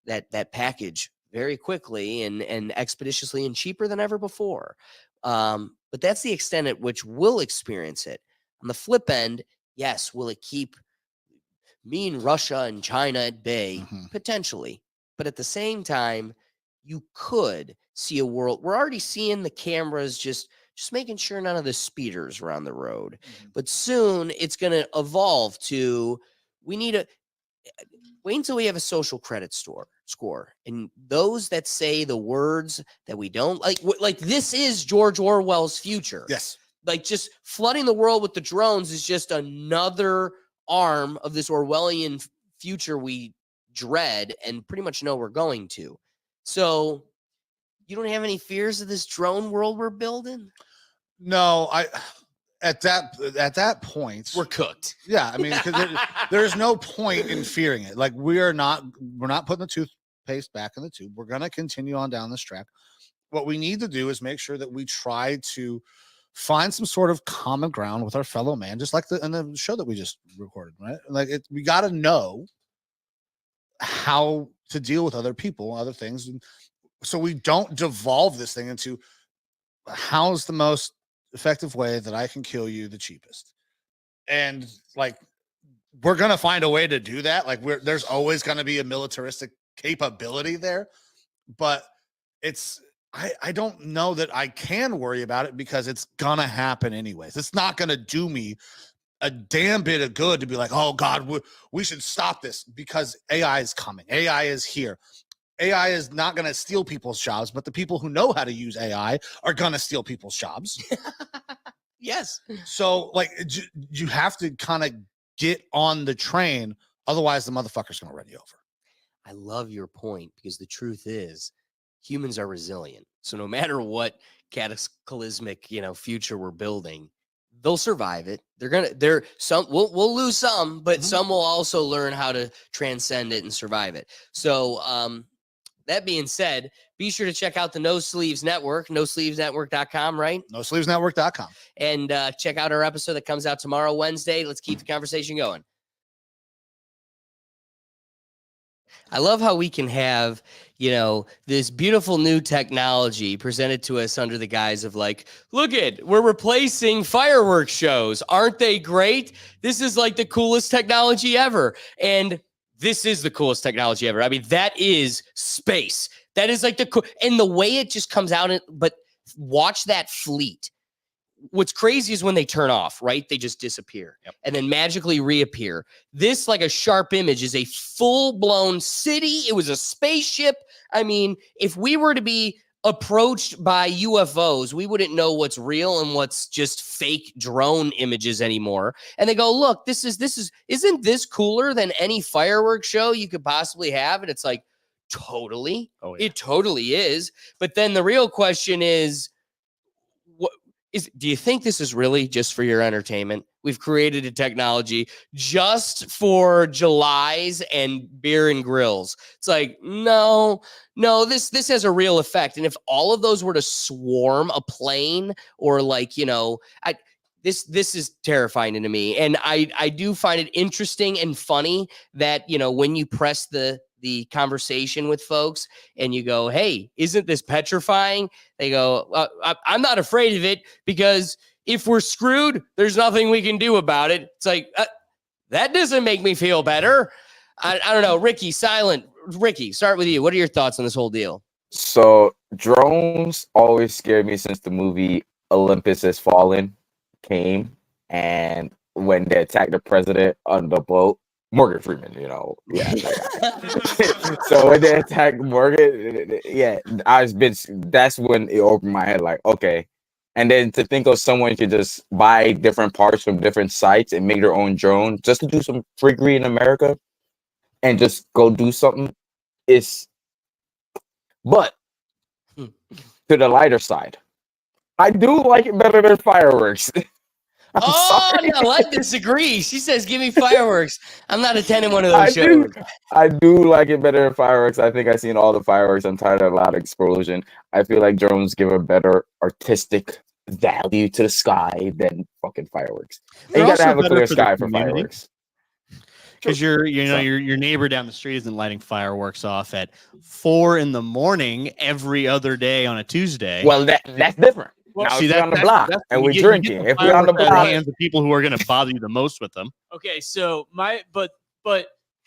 that package very quickly and expeditiously and cheaper than ever before. But that's the extent at which we'll experience it. On the flip end, yes, will it keep me and Russia and China at bay? Mhm. Potentially. But at the same time, you could see a world. We're already seeing the cameras just making sure none of the speeders are on the road. Mhm. But soon it's going to evolve to we need a wait until we have a social credit score. And those that say the words that we don't like this is George Orwell's future. Yes. Like just flooding the world with the drones is just another arm of this Orwellian future we dread and pretty much know we're going to. So you don't have any fears of this drone world we're building? No, at that point We're cooked. yeah, I mean, because there's no point in fearing it. Like we're not putting the toothpaste back in the tube. We're gonna continue on down this track. What we need to do is make sure that we try to find some sort of common ground with our fellow man, just like in the show that we just recorded, right? Like we got to know how to deal with other people, other things, and so we don't devolve this thing into how's the most effective way that I can kill you the cheapest. And like we're gonna find a way to do that. Like there's always gonna be a militaristic capability there, but I don't know that I can worry about it because it's gonna happen anyways. It's not gonna do me a damn bit of good to be like, oh God, we should stop this because AI is coming. AI is here. AI is not going to steal people's jobs, but the people who know how to use AI are going to steal people's jobs. Yes. So, like, you have to kind of get on the train. Otherwise, the motherfucker's going to run you over. I love your point because the truth is humans are resilient. So no matter what cataclysmic, future we're building, they'll survive it. We'll lose some, but some will also learn how to transcend it and survive it. So, that being said, be sure to check out the No Sleeves Network, nosleevesnetwork.com, right? NoSleevesNetwork.com. And check out our episode that comes out tomorrow, Wednesday. Let's keep the conversation going. I love how we can have, this beautiful new technology presented to us under the guise of like, look we're replacing fireworks shows. Aren't they great? This is like the coolest technology ever. And this is the coolest technology ever. I mean, that is space. That is like and the way it just comes out. But watch that fleet. What's crazy is when they turn off, right? They just disappear and then magically reappear. This, like a sharp image, is a full-blown city. It was a spaceship. I mean, if we were to be approached by UFOs, we wouldn't know what's real and what's just fake drone images anymore. And they go, look, isn't this cooler than any fireworks show you could possibly have? And it's like, totally. Oh, yeah. It totally is. But then the real question is, do you think this is really just for your entertainment? We've created a technology just for Julys and beer and grills. It's like, no, this has a real effect. And if all of those were to swarm a plane or like, this is terrifying to me. And I do find it interesting and funny that, when you press the conversation with folks and you go, hey, isn't this petrifying? They go, I'm not afraid of it because if we're screwed, there's nothing we can do about it. It's like, that doesn't make me feel better. I don't know. Ricky, start with you. What are your thoughts on this whole deal? So drones always scared me since the movie Olympus Has Fallen came, and when they attacked the president on the boat, Morgan Freeman, yeah. So when they attacked Morgan, that's when it opened my head, like, okay. And then to think of someone could just buy different parts from different sites and make their own drone just to do some trickery in America and just go do something but to the lighter side, I do like it better than fireworks. Now let's disagree. She says, give me fireworks. I'm not attending one of those shows. I do like it better than fireworks. I think I've seen all the fireworks. I'm tired of a lot of explosion. I feel like drones give a better artistic value to the sky than fucking fireworks. And you gotta have a clear sky for fireworks. Because your neighbor down the street isn't lighting fireworks off at 4 a.m. every other day on a Tuesday. Well, that's different. Well, now see, if we're on the block and we're drinking, if we're on the block, hands of people who are going to bother you the most with them. Okay, so but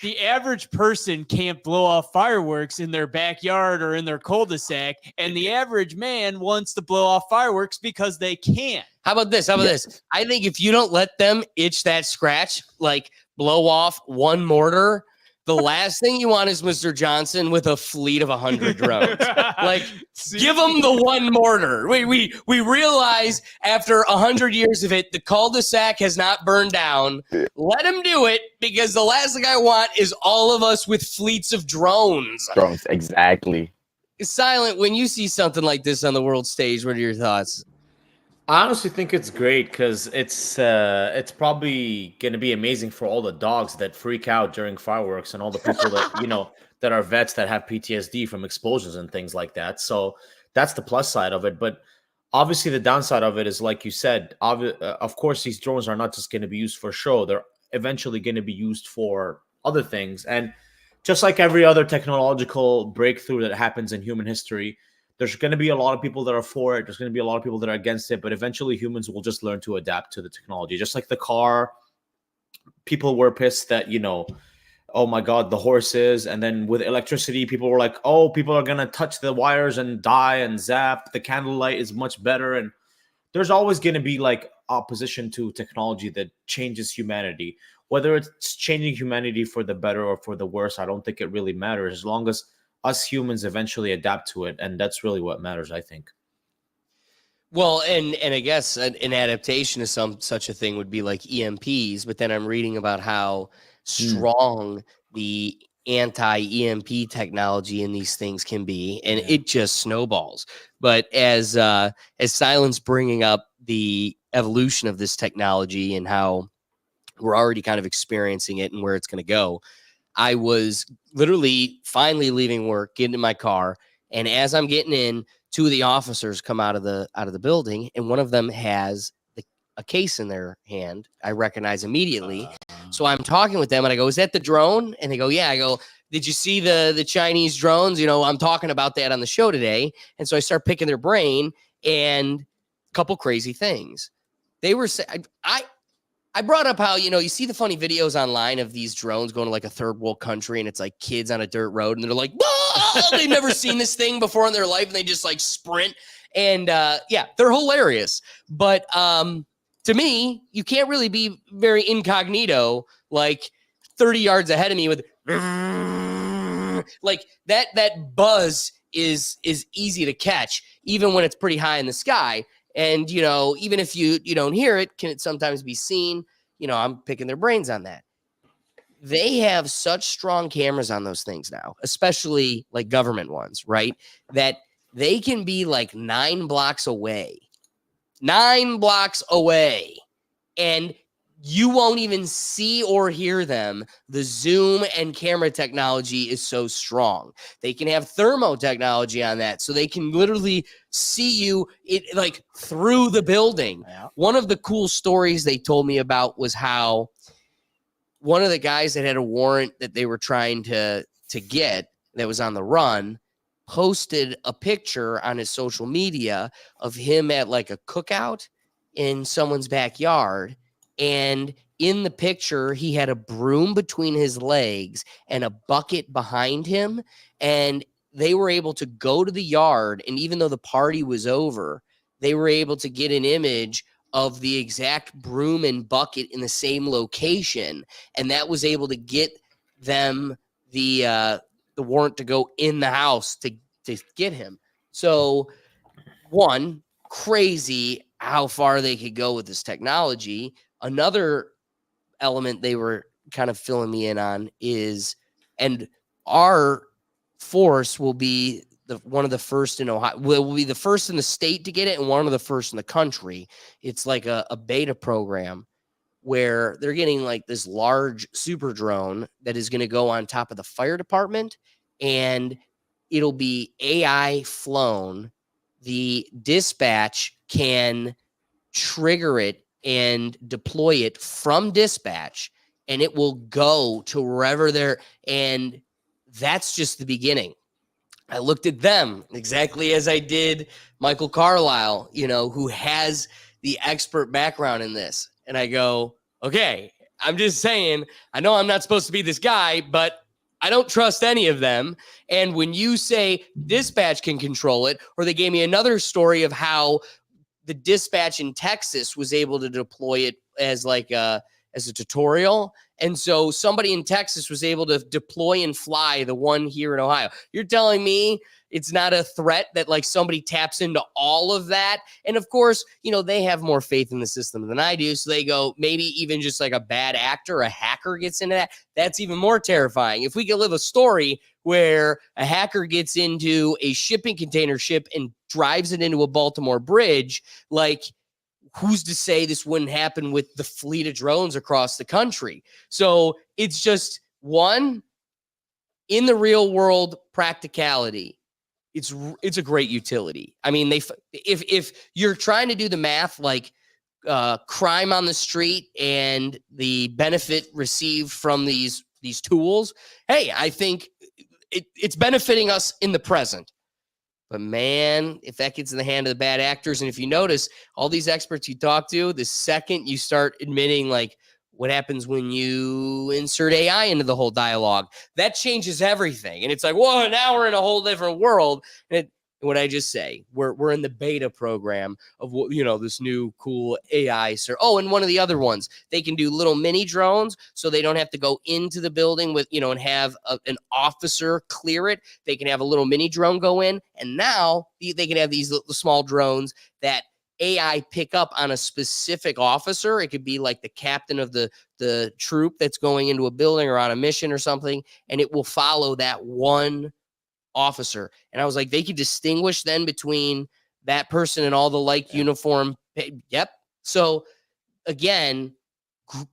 the average person can't blow off fireworks in their backyard or in their cul-de-sac, and the average man wants to blow off fireworks because they can't. How about this? I think if you don't let them itch that scratch, like blow off one mortar, the last thing you want is Mr. Johnson with a fleet of 100 drones. Like, give them the one mortar. We realize after 100 years of it, the cul-de-sac has not burned down. Let him do it, because the last thing I want is all of us with fleets of drones. Drones, exactly. Silent, when you see something like this on the world stage, what are your thoughts? I honestly think it's great because it's probably going to be amazing for all the dogs that freak out during fireworks and all the people that that are vets that have PTSD from explosions and things like that. So that's the plus side of it. But obviously the downside of it is, like you said, of course these drones are not just going to be used for show. They're eventually going to be used for other things. And just like every other technological breakthrough that happens in human history, there's going to be a lot of people that are for it. There's going to be a lot of people that are against it. But eventually humans will just learn to adapt to the technology. Just like the car, people were pissed that, oh my God, the horses. And then with electricity, people were like, oh, people are going to touch the wires and die and zap. The candlelight is much better. And there's always going to be like opposition to technology that changes humanity. Whether it's changing humanity for the better or for the worse, I don't think it really matters, as long as us humans eventually adapt to it. And that's really what matters, I think. Well, and I guess an adaptation to such a thing would be like EMPs, but then I'm reading about how strong the anti-EMP technology in these things can be, and it just snowballs. But as Silent's bringing up the evolution of this technology and how we're already kind of experiencing it and where it's going to go, I was literally finally leaving work, getting in my car, and as I'm getting in, two of the officers come out of the building, and one of them has a case in their hand. I recognize immediately. So I'm talking with them, and I go, "Is that the drone?" And they go, "Yeah." I go, "Did you see the Chinese drones? I'm talking about that on the show today." And so I start picking their brain, and a couple crazy things. They were saying, I brought up how, you see the funny videos online of these drones going to like a third world country, and it's like kids on a dirt road, and they're like, they've never seen this thing before in their life, and they just like sprint. And they're hilarious. But to me, you can't really be very incognito, like 30 yards ahead of me with like that buzz is easy to catch, even when it's pretty high in the sky. And, even if you don't hear it, can it sometimes be seen? I'm picking their brains on that. They have such strong cameras on those things now, especially like government ones, right? That they can be like 9 blocks away 9 blocks away, and you won't even see or hear them. The zoom and camera technology is so strong. They can have thermo technology on that, so they can literally see you like through the building. Yeah. One of the cool stories they told me about was how one of the guys that had a warrant that they were trying to get that was on the run posted a picture on his social media of him at like a cookout in someone's backyard. And in the picture, he had a broom between his legs and a bucket behind him. And they were able to go to the yard. And even though the party was over, they were able to get an image of the exact broom and bucket in the same location. And that was able to get them the warrant to go in the house to get him. So, one, crazy how far they could go with this technology. Another element they were kind of filling me in on is, and our force will be one of the first in Ohio. Will be the first in the state to get it and one of the first in the country. It's like a beta program where they're getting like this large super drone that is going to go on top of the fire department, and it'll be AI flown. The dispatch can trigger it and deploy it from dispatch, and it will go to wherever they're, and that's just the beginning. I looked at them exactly as I did Michael Carlisle, who has the expert background in this. And I go, okay, I'm just saying, I know I'm not supposed to be this guy, but I don't trust any of them. And when you say dispatch can control it, or they gave me another story of how the dispatch in Texas was able to deploy it as like as a tutorial. And so somebody in Texas was able to deploy and fly the one here in Ohio. You're telling me it's not a threat that like somebody taps into all of that? And of course, they have more faith in the system than I do. So they go, maybe even just like a bad actor, a hacker gets into that. That's even more terrifying. If we could live a story where a hacker gets into a shipping container ship and drives it into a Baltimore bridge, like, who's to say this wouldn't happen with the fleet of drones across the country? So it's just one, in the real world practicality, it's a great utility. I mean, if you're trying to do the math, like crime on the street and the benefit received from these tools, hey, I think it's benefiting us in the present. But man, if that gets in the hand of the bad actors, and if you notice, all these experts you talk to, the second you start admitting like what happens when you insert AI into the whole dialogue, that changes everything. And it's like, whoa, now we're in a whole different world. And what I just say, we're in the beta program of this new cool AI. Oh, and one of the other ones, they can do little mini drones, so they don't have to go into the building with and have an officer clear it. They can have a little mini drone go in, and now they can have these little small drones that AI pick up on a specific officer. It could be like the captain of the troop that's going into a building or on a mission or something, and it will follow that one officer. And I was like, they could distinguish then between that person and all the uniform. Yep. So again,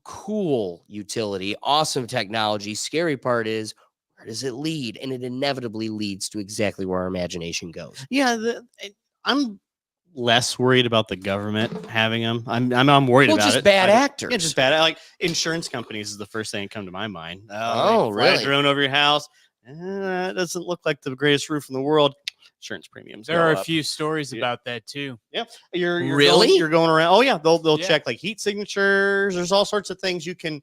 cool utility, awesome technology. Scary part is, where does it lead? And it inevitably leads to exactly where our imagination goes. Yeah, I'm less worried about the government having them. I'm worried about just it. bad actors. Yeah, just bad. Like insurance companies is the first thing that come to my mind. Oh, they fly really? a drone over your house. It doesn't look like the greatest roof in the world. Insurance premiums. There are go a up. few stories about that too. Yeah, you're Really? you're going around. Oh yeah, they'll Yeah. check like heat signatures. There's all sorts of things you can,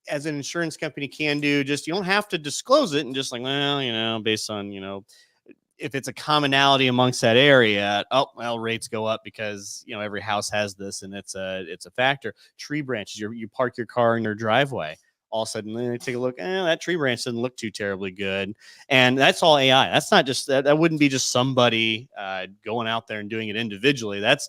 as an insurance company, can do. Just you don't have to disclose it, and just like, well, based on if it's a commonality amongst that area, rates go up because every house has this, and it's a factor. Tree branches, you park your car in your driveway. all of a sudden they take a look, that tree branch doesn't look too terribly good. And that's all AI. That's not just that wouldn't be just somebody going out there and doing it individually. That's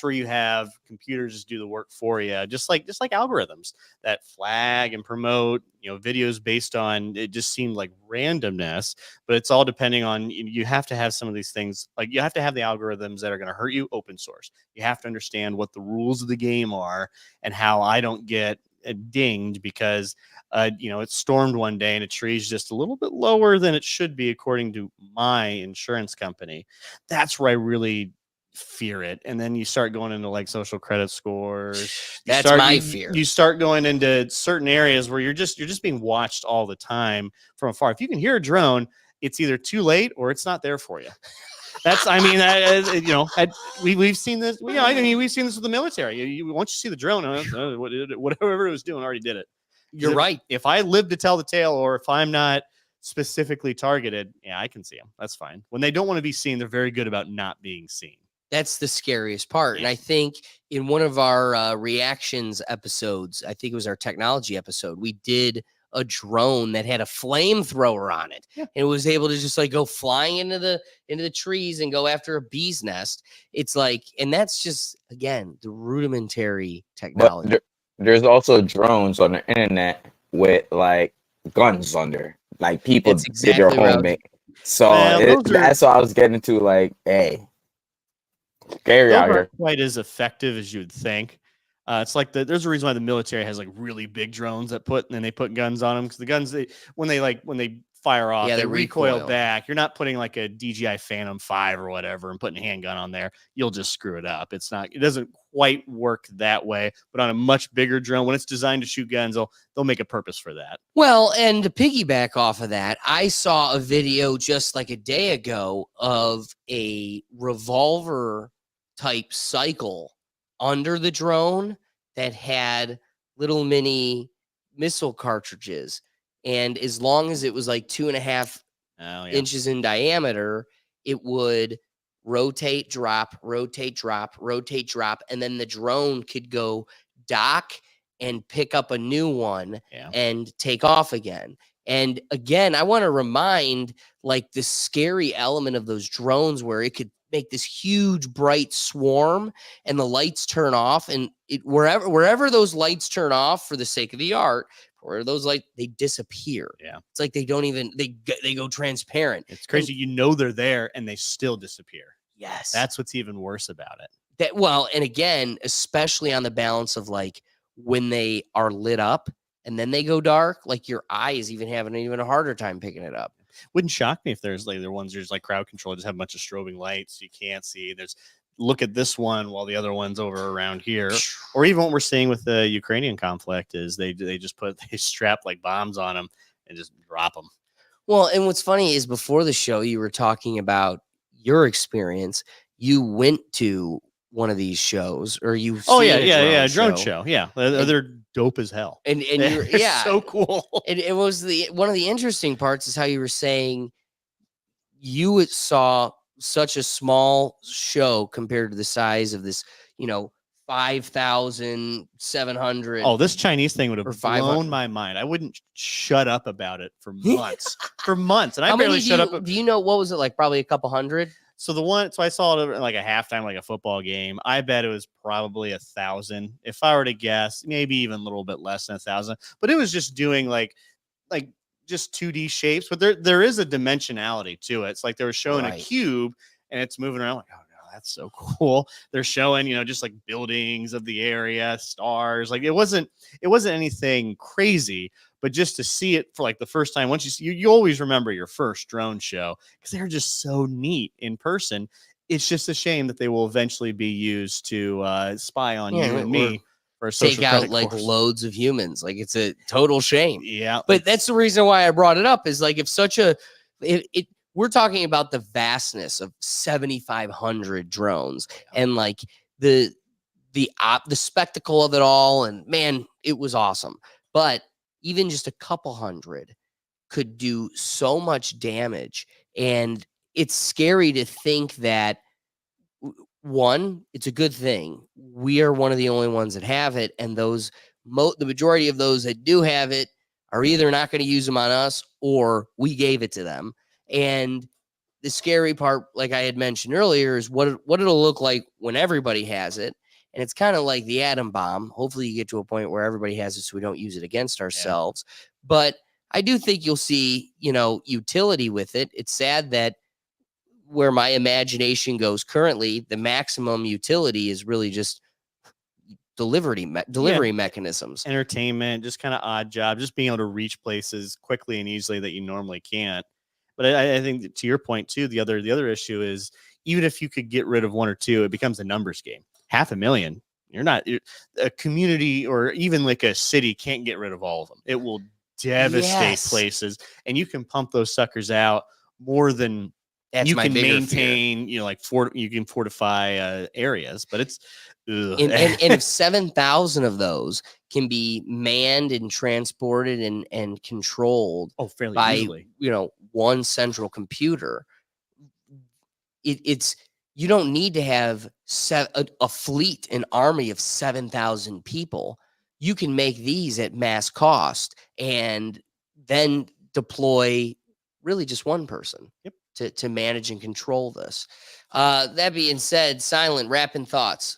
where you have computers just do the work for you, just like algorithms that flag and promote, videos based on, it just seemed like randomness, but it's all depending on, you have to have some of these things, like you have to have the algorithms that are going to hurt you open source. You have to understand what the rules of the game are and how I don't get dinged because it stormed one day and a tree's just a little bit lower than it should be according to my insurance company. That's where I really fear it. And then you start going into like social credit scores. That's my fear. You start going into certain areas where you're just being watched all the time from afar. If you can hear a drone, it's either too late or it's not there for you. That's, we've seen this. We've seen this with the military. Once you see the drone, whatever it was doing, already did it. You're right. If I live to tell the tale, or if I'm not specifically targeted, I can see them. That's fine. When they don't want to be seen, they're very good about not being seen. That's the scariest part. And I think in one of our reactions episodes, I think it was our technology episode, we did a drone that had a flamethrower on it. Yeah. And it was able to just like go flying into the trees and go after a bee's nest. It's like, and that's just, again, the rudimentary technology. But there's also drones on the internet with like guns under, like people That's did their exactly homemade. So Well, that's what I was getting to. Like, hey, scary Those out aren't here. quite as effective as you would think. It's like there's a reason why the military has like really big drones that put guns on them, because the guns when they fire off, they recoil back. You're not putting like a DJI Phantom 5 or whatever and putting a handgun on there. You'll just screw it up. It doesn't quite work that way. But on a much bigger drone, when it's designed to shoot guns, they'll make a purpose for that. Well, and to piggyback off of that, I saw a video just like a day ago of a revolver type cycle under the drone that had little mini missile cartridges. And as long as it was like 2.5 inches in diameter, it would rotate, drop, rotate, drop, rotate, drop. And then the drone could go dock and pick up a new one and take off again. And again, I want to remind like the scary element of those drones where it could make this huge bright swarm and the lights turn off, and wherever those lights turn off for the sake of the art, where those lights, they disappear. It's like they don't even, they go transparent. It's crazy. They're there and they still disappear. Yes. That's what's even worse about it. And again, especially on the balance of like when they are lit up and then they go dark, like your eye is even having a harder time picking it up. Wouldn't shock me if there's like the ones there's like crowd control, just have a bunch of strobing lights you can't see. Look at this one while the other one's over around here. Or even what we're seeing with the Ukrainian conflict is they strap like bombs on them and just drop them. Well, and what's funny is before the show, you were talking about your experience. You went to one of these shows, or you drone show. Yeah, they're dope as hell, and you're so cool. And it was one of the interesting parts is how you were saying you saw such a small show compared to the size of this, 5,700. Oh, this Chinese thing would have blown my mind. I wouldn't shut up about it for months, and I barely shut up. Do you know what was it like? Probably a couple hundred. So I saw it like a halftime, like a football game. I bet it was probably 1,000. If I were to guess, maybe even a little bit less than 1,000. But it was just doing like just 2D shapes. But there is a dimensionality to it. It's like they were showing a cube and it's moving around. Like, oh no, that's so cool. They're showing just like buildings of the area, stars. Like it wasn't anything crazy. But just to see it for like the first time, once you always remember your first drone show because they're just so neat in person. It's just a shame that they will eventually be used to spy on you and me for a social take out like course. Loads of humans. Like it's a total shame. Yeah, but that's the reason why I brought it up. Is like we're talking about the vastness of 7,500 drones and like the spectacle of it all, and man, it was awesome. But even just a couple hundred could do so much damage. And it's scary to think that, one, it's a good thing. We are one of the only ones that have it. And those the majority of those that do have it are either not going to use them on us or we gave it to them. And the scary part, like I had mentioned earlier, is what it'll look like when everybody has it. And it's kind of like the atom bomb. Hopefully you get to a point where everybody has it so we don't use it against ourselves. But I do think you'll see, utility with it. It's sad that where my imagination goes currently, the maximum utility is really just delivery mechanisms. Entertainment, just kind of odd job, just being able to reach places quickly and easily that you normally can't. But I think that to your point too, the other issue is even if you could get rid of one or two, it becomes a numbers game. 500,000, a community or even like a city can't get rid of all of them. It will devastate places, and you can pump those suckers out more than you can maintain. You can fortify areas, but it's and if 7,000 of those can be manned and transported and controlled fairly by easily. One central computer, it's you don't need to have a fleet, an army of 7,000 people. You can make these at mass cost and then deploy really just one person to manage and control this. That being said, Silent, wrapping thoughts.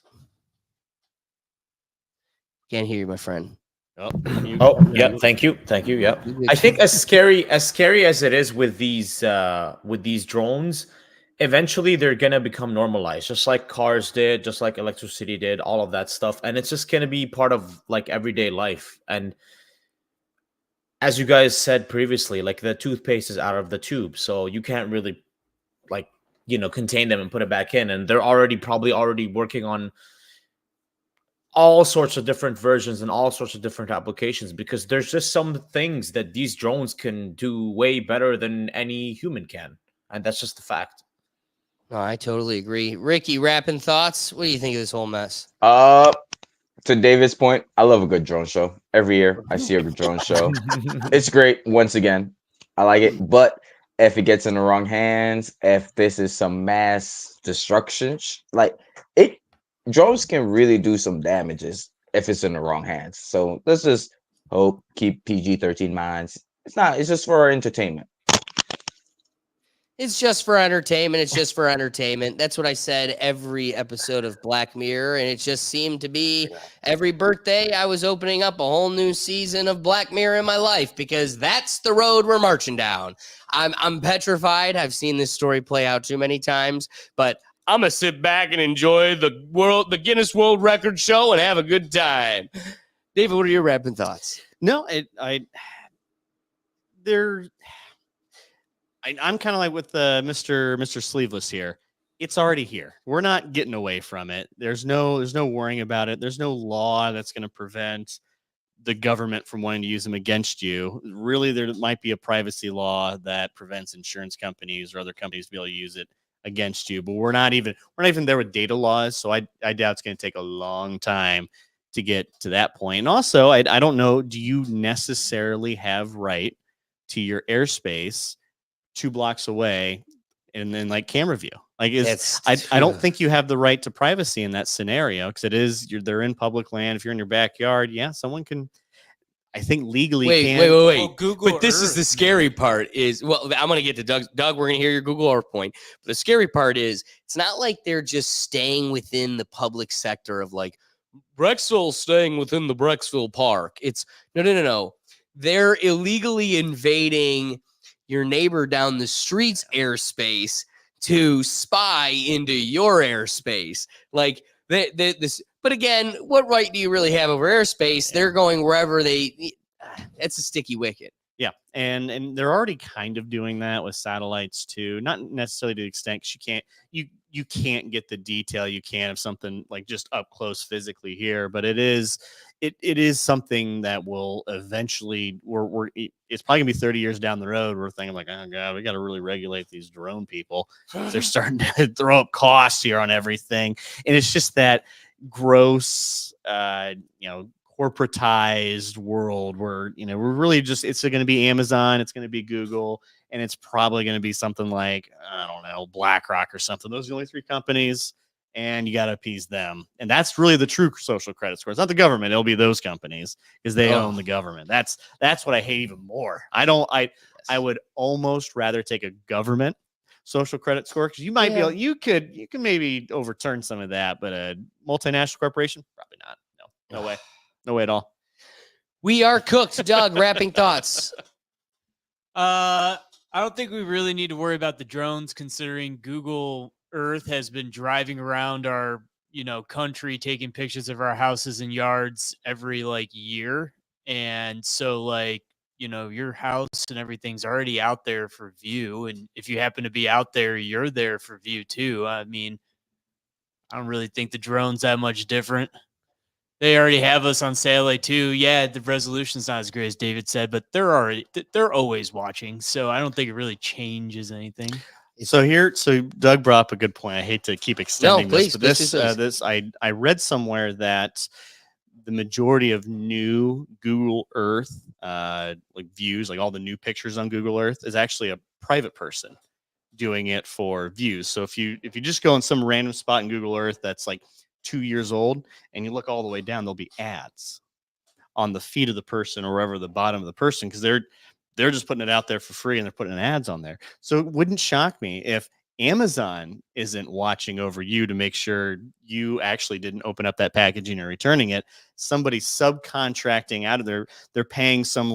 Can't hear you, my friend. Yeah. Thank you. Yep. I think as scary as it is with these drones, eventually they're gonna become normalized, just like cars did, just like electricity did, all of that stuff, and it's just gonna be part of like everyday life. And as you guys said previously, like the toothpaste is out of the tube, so you can't really contain them and put it back in. And they're probably already working on all sorts of different versions and all sorts of different applications, because there's just some things that these drones can do way better than any human can. And that's just the fact. No, I totally agree. Ricky, wrapping thoughts. What do you think of this whole mess? To David's point, I love a good drone show. Every year I see a good drone show. It's great. Once again, I like it. But if it gets in the wrong hands, if this is some mass destruction, drones can really do some damages if it's in the wrong hands. So let's just hope, keep PG-13 minds. It's just for our entertainment. It's just for entertainment. It's just for entertainment. That's what I said every episode of Black Mirror. And it just seemed to be every birthday I was opening up a whole new season of Black Mirror in my life, because that's the road we're marching down. I'm petrified. I've seen this story play out too many times, but I'm going to sit back and enjoy the Guinness World Record show and have a good time. David, what are your wrapping thoughts? No, I'm kind of like with Mr. Sleeveless here. It's already here. We're not getting away from it. There's no worrying about it. There's no law that's going to prevent the government from wanting to use them against you. Really, there might be a privacy law that prevents insurance companies or other companies to be able to use it against you. But we're not even there with data laws. So I doubt it's going to take a long time to get to that point. And also, I don't know, do you necessarily have right to your airspace 2 blocks away and then like camera view? Like I don't think you have the right to privacy in that scenario, because they're in public land. If you're in your backyard, someone can, I think legally wait. Well, Google but this Earth. is the scary part is, I'm going to get to Doug. Doug, we're going to hear your Google Earth point. But the scary part is it's not like they're just staying within the public sector of like Brecksville staying within the Brecksville Park. It's no. They're illegally invading your neighbor down the street's airspace to spy into your airspace. Like this, but again, what right do you really have over airspace? They're going wherever it's a sticky wicket. Yeah. And they're already kind of doing that with satellites too. Not necessarily to the extent, because you can't get the detail you can of something like just up close physically here, but it is something that will eventually it's probably gonna be 30 years down the road. We're thinking like, oh God, we got to really regulate these drone people. They're starting to throw up costs here on everything. And it's just that gross, corporatized world where, we're really just, it's going to be Amazon, it's going to be Google, and it's probably going to be something like, I don't know, BlackRock or something. Those are the only 3 companies and you got to appease them. And that's really the true social credit score. It's not the government. It'll be those companies because they own the government. That's what I hate even more. I would almost rather take a government social credit score because you might be able, you can maybe overturn some of that, but a multinational corporation, probably not. No way. No way at all. We are cooked. Doug, wrapping thoughts. I don't think we really need to worry about the drones, considering Google Earth has been driving around our, country, taking pictures of our houses and yards every year. And so your house and everything's already out there for view. And if you happen to be out there, you're there for view too. I mean, I don't really think the drone's that much different. They already have us on satellite too. Yeah, the resolution's not as great as David said, but they're always watching. So I don't think it really changes anything. So Doug brought up a good point. I hate to keep extending please, this, but please. I read somewhere that the majority of new Google Earth views, like all the new pictures on Google Earth, is actually a private person doing it for views. So if you just go in some random spot in Google Earth that's 2 years old and you look all the way down, there'll be ads on the feed of the person or wherever the bottom of the person, because they're just putting it out there for free and they're putting ads on there. So it wouldn't shock me if Amazon isn't watching over you to make sure you actually didn't open up that packaging or returning it. Somebody's subcontracting out of they're paying some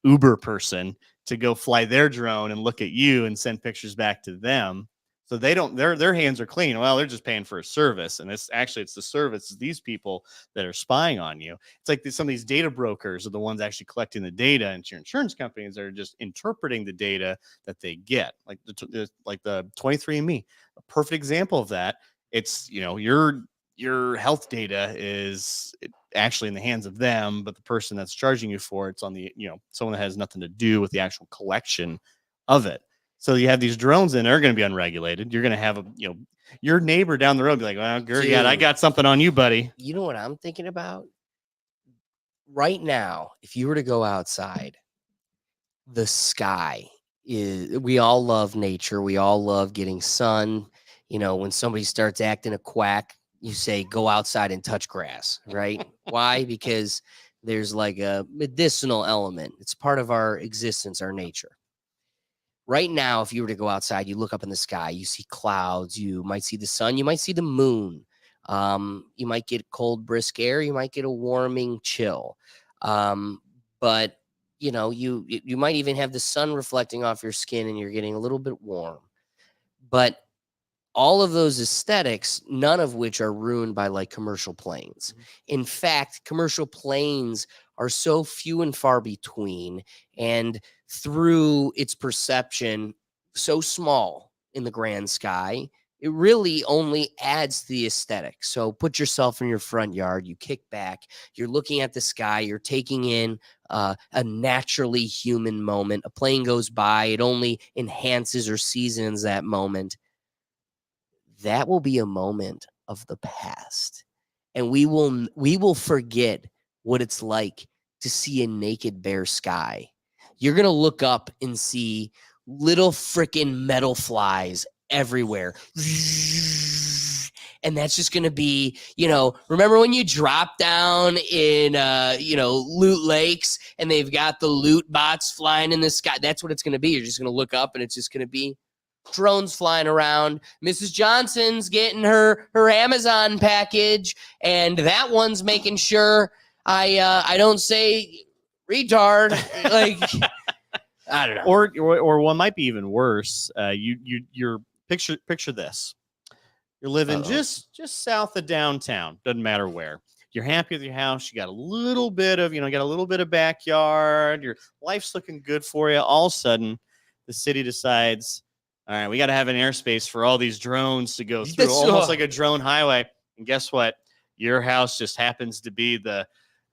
Uber person to go fly their drone and look at you and send pictures back to them. So they don't, their hands are clean. Well, they're just paying for a service. And it's the service, these people that are spying on you. It's like some of these data brokers are the ones actually collecting the data, and your insurance companies are just interpreting the data that they get. Like the 23andMe, a perfect example of that. It's, your health data is actually in the hands of them, but the person that's charging you for it's on the, someone that has nothing to do with the actual collection of it. So you have these drones and they're going to be unregulated. You're going to have your neighbor down the road be like, well, Gergat, I got something on you, buddy. You know what I'm thinking about? Right now, if you were to go outside, the sky we all love nature. We all love getting sun. When somebody starts acting a quack, you say, go outside and touch grass, right? Why? Because there's a medicinal element. It's part of our existence, our nature. Right now, if you were to go outside, you look up in the sky, you see clouds, you might see the sun, you might see the moon. You might get cold, brisk air, you might get a warming chill. But you might even have the sun reflecting off your skin and you're getting a little bit warm. But all of those aesthetics, none of which are ruined by commercial planes. In fact, commercial planes are so few and far between, and through its perception, so small in the grand sky, it really only adds to the aesthetic. So put yourself in your front yard, you kick back, you're looking at the sky, you're taking in a naturally human moment. A plane goes by, it only enhances or seasons that moment. That will be a moment of the past. And we will forget what it's like to see a naked, bare sky. You're going to look up and see little freaking metal flies everywhere. And that's just going to be, remember when you drop down in, Loot Lakes and they've got the loot bots flying in the sky? That's what it's going to be. You're just going to look up and it's just going to be drones flying around. Mrs. Johnson's getting her Amazon package, and that one's making sure I don't say retard. I don't know. Or one might be even worse. You're picture this. You're living just south of downtown. Doesn't matter where. You're happy with your house. You got a little bit of backyard. Your life's looking good for you. All of a sudden, the city decides, all right, we got to have an airspace for all these drones to go through, almost like a drone highway. And guess what? Your house just happens to be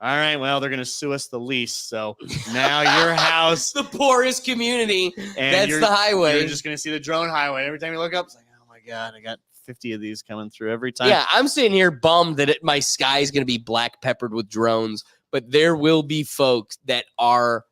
all right, well, they're going to sue us the least. So now your house. The poorest community. And that's the highway. You're just going to see the drone highway. Every time you look up, it's like, oh my God, I got 50 of these coming through every time. Yeah, I'm sitting here bummed that my sky is going to be black peppered with drones. But there will be folks that are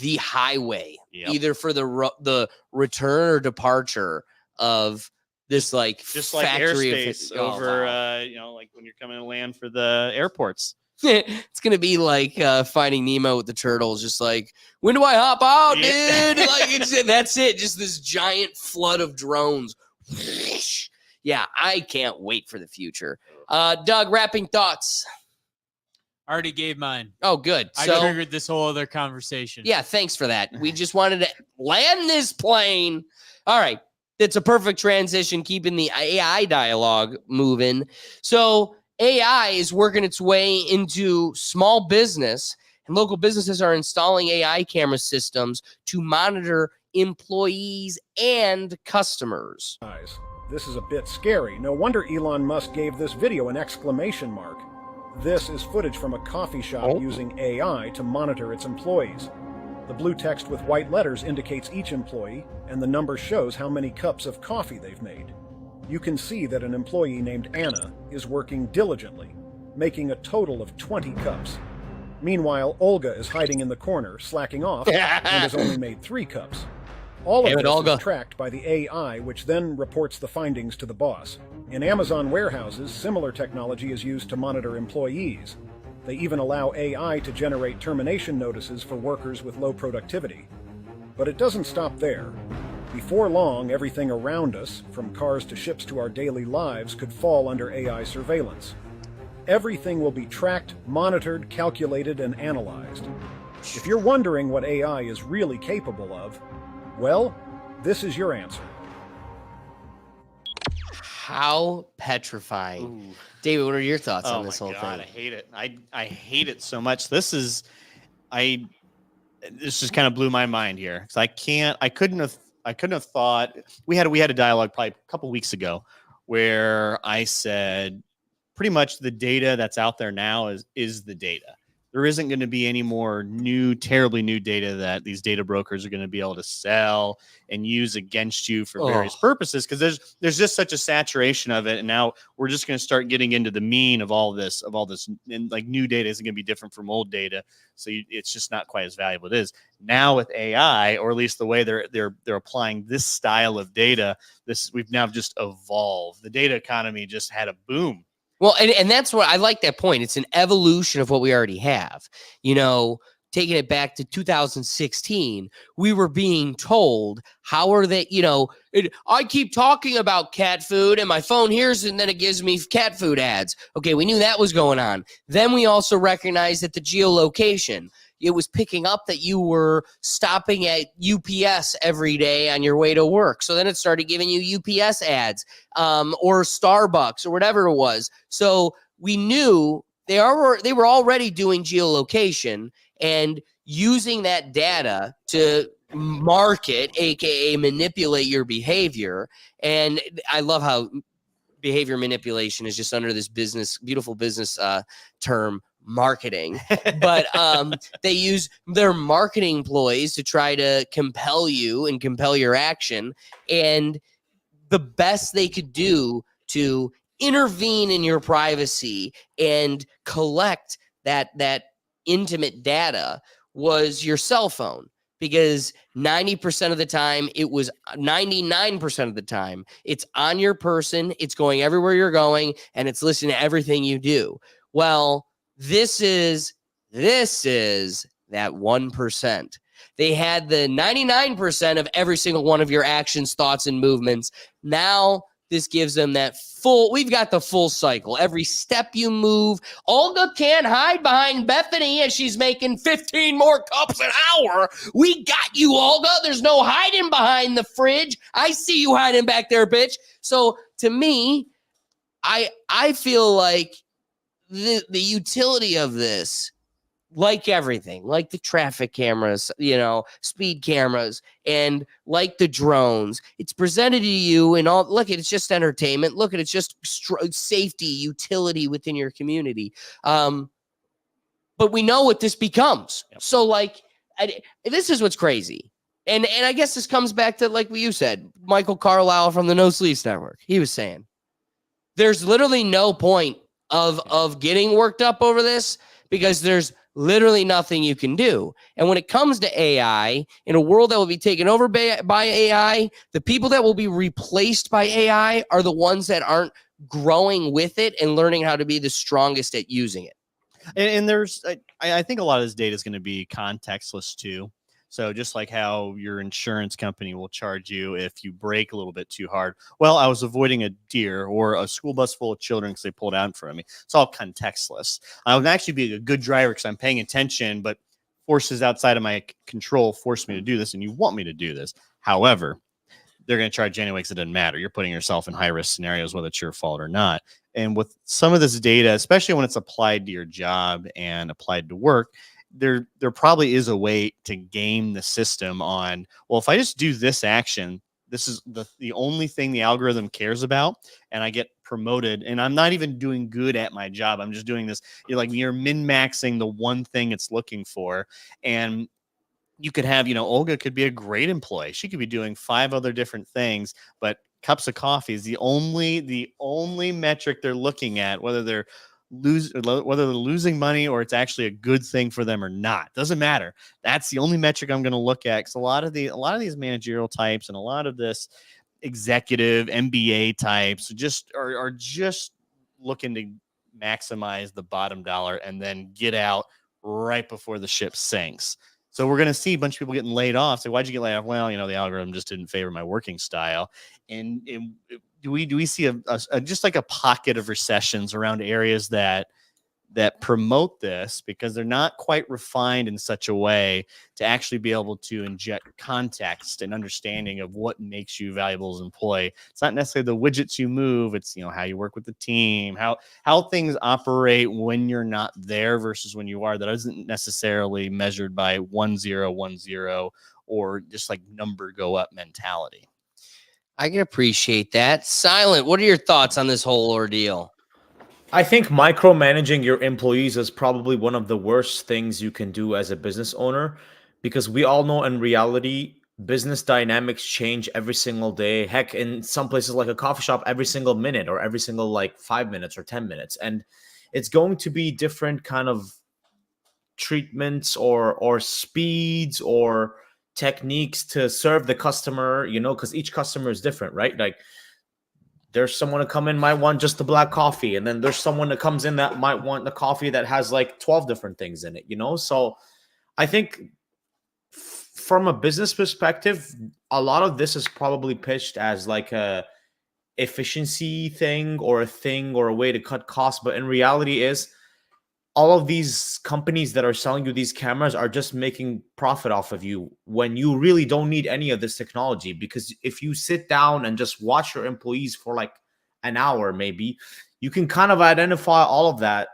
the highway, either for the return or departure of this like just like factory airspace of oh, over, wow. you know, like when you're coming to land for the airports. It's gonna be like Finding Nemo with the turtles, just like, when do I hop out, dude? Yeah. Like that's it, just this giant flood of drones. Yeah, I can't wait for the future. Doug, wrapping thoughts. Already gave mine. Oh, good. I So triggered this whole other conversation. yeah, thanks for that. We just wanted to land this plane. All right, it's a perfect transition, keeping the AI dialogue moving. So AI is working its way into small business, and local businesses are installing AI camera systems to monitor employees and customers. This is a bit scary. No wonder Elon Musk gave this video an exclamation mark. This is footage from a coffee shop using AI to monitor its employees. The blue text with white letters indicates each employee, and the number shows how many cups of coffee they've made. You can see that an employee named Anna is working diligently, making a total of 20 cups. Meanwhile, Olga is hiding in the corner, slacking off, and has only made 3 cups. All of this is tracked by the AI, which then reports the findings to the boss. In Amazon warehouses, similar technology is used to monitor employees. They even allow AI to generate termination notices for workers with low productivity. But it doesn't stop there. Before long, everything around us, from cars to ships to our daily lives, could fall under AI surveillance. Everything will be tracked, monitored, calculated, and analyzed. If you're wondering what AI is really capable of, well, this is your answer. How petrifying. Ooh. David, what are your thoughts Oh on this my whole God, thing? I hate it. I hate it so much. This just kind of blew my mind here, because I couldn't have thought. We had a dialogue probably a couple weeks ago where I said pretty much the data that's out there now is the data. There isn't going to be any more terribly new data that these data brokers are going to be able to sell and use against you for various purposes, because there's just such a saturation of it. And now we're just going to start getting into the mean of all this, and like new data isn't going to be different from old data. So it's just not quite as valuable as it is now with AI, or at least the way they're applying this style of data. We've now just evolved. The data economy just had a boom. Well, and that's what I like, that point. It's an evolution of what we already have. You know, taking it back to 2016, we were being told, how are they, I keep talking about cat food and my phone hears it and then it gives me cat food ads. Okay, we knew that was going on. Then we also recognized that the geolocation, it was picking up that you were stopping at UPS every day on your way to work. So then it started giving you UPS ads, or Starbucks or whatever it was. So we knew they were already doing geolocation and using that data to market, aka manipulate your behavior. And I love how behavior manipulation is just under this beautiful business term, marketing. But they use their marketing employees to try to compel you and compel your action. And the best they could do to intervene in your privacy and collect that intimate data was your cell phone, because 90% of the time, it was 99% of the time, it's on your person, it's going everywhere you're going, and it's listening to everything you do. Well, this is that 1%. They had the 99% of every single one of your actions, thoughts, and movements. Now this gives them that we've got the full cycle. Every step you move. Olga can't hide behind Bethany as she's making 15 more cups an hour. We got you, Olga. There's no hiding behind the fridge. I see you hiding back there, bitch. So to me, I feel like the utility of this, like everything, like the traffic cameras, speed cameras, and like the drones, it's presented to you and all. Look, it's just entertainment. Look, it's just safety, utility within your community. But we know what this becomes. Yep. So, this is what's crazy. And I guess this comes back to, like what you said, Michael Carlisle from the No Sleeves Network. He was saying, there's literally no point of getting worked up over this, because there's literally nothing you can do. And when it comes to AI, in a world that will be taken over by AI, the people that will be replaced by AI are the ones that aren't growing with it and learning how to be the strongest at using it. And there's, I think a lot of this data is going to be contextless too. So just like how your insurance company will charge you if you brake a little bit too hard. Well, I was avoiding a deer or a school bus full of children because they pulled out in front of me. It's all contextless. I would actually be a good driver because I'm paying attention, but forces outside of my control force me to do this, and you want me to do this. However, they're going to charge you anyway because it doesn't matter. You're putting yourself in high risk scenarios, whether it's your fault or not. And with some of this data, especially when it's applied to your job and applied to work, there probably is a way to game the system on, well, if I just do this action, this is the only thing the algorithm cares about, and I get promoted, and I'm not even doing good at my job. I'm just doing this. You're min-maxing the one thing it's looking for. And you could have, Olga could be a great employee. She could be doing 5 other different things, but cups of coffee is the only metric they're looking at, whether they're losing money or it's actually a good thing for them or not. Doesn't matter. That's the only metric I'm going to look at. Because a lot of these managerial types and a lot of this executive MBA types just are just looking to maximize the bottom dollar and then get out right before the ship sinks. So we're going to see a bunch of people getting laid off. So why'd you get laid off? Well, the algorithm just didn't favor my working style. And do we see a just like a pocket of recessions around areas that promote this, because they're not quite refined in such a way to actually be able to inject context and understanding of what makes you valuable as an employee. It's not necessarily the widgets you move. It's, how you work with the team, how things operate when you're not there versus when you are. That isn't necessarily measured by 1010 or just like number go up mentality. I can appreciate that. Silent, what are your thoughts on this whole ordeal? I think micromanaging your employees is probably one of the worst things you can do as a business owner, because we all know in reality, business dynamics change every single day. Heck, in some places like a coffee shop, every single minute or every single 5 minutes or 10 minutes. And it's going to be different kind of treatments or speeds or techniques to serve the customer, because each customer is different, right? Like, there's someone to come in might want just the black coffee, and then there's someone that comes in that might want the coffee that has 12 different things in it, So I think from a business perspective, a lot of this is probably pitched as a efficiency thing or a way to cut costs, but in reality is all of these companies that are selling you these cameras are just making profit off of you when you really don't need any of this technology. Because if you sit down and just watch your employees for an hour, maybe you can kind of identify all of that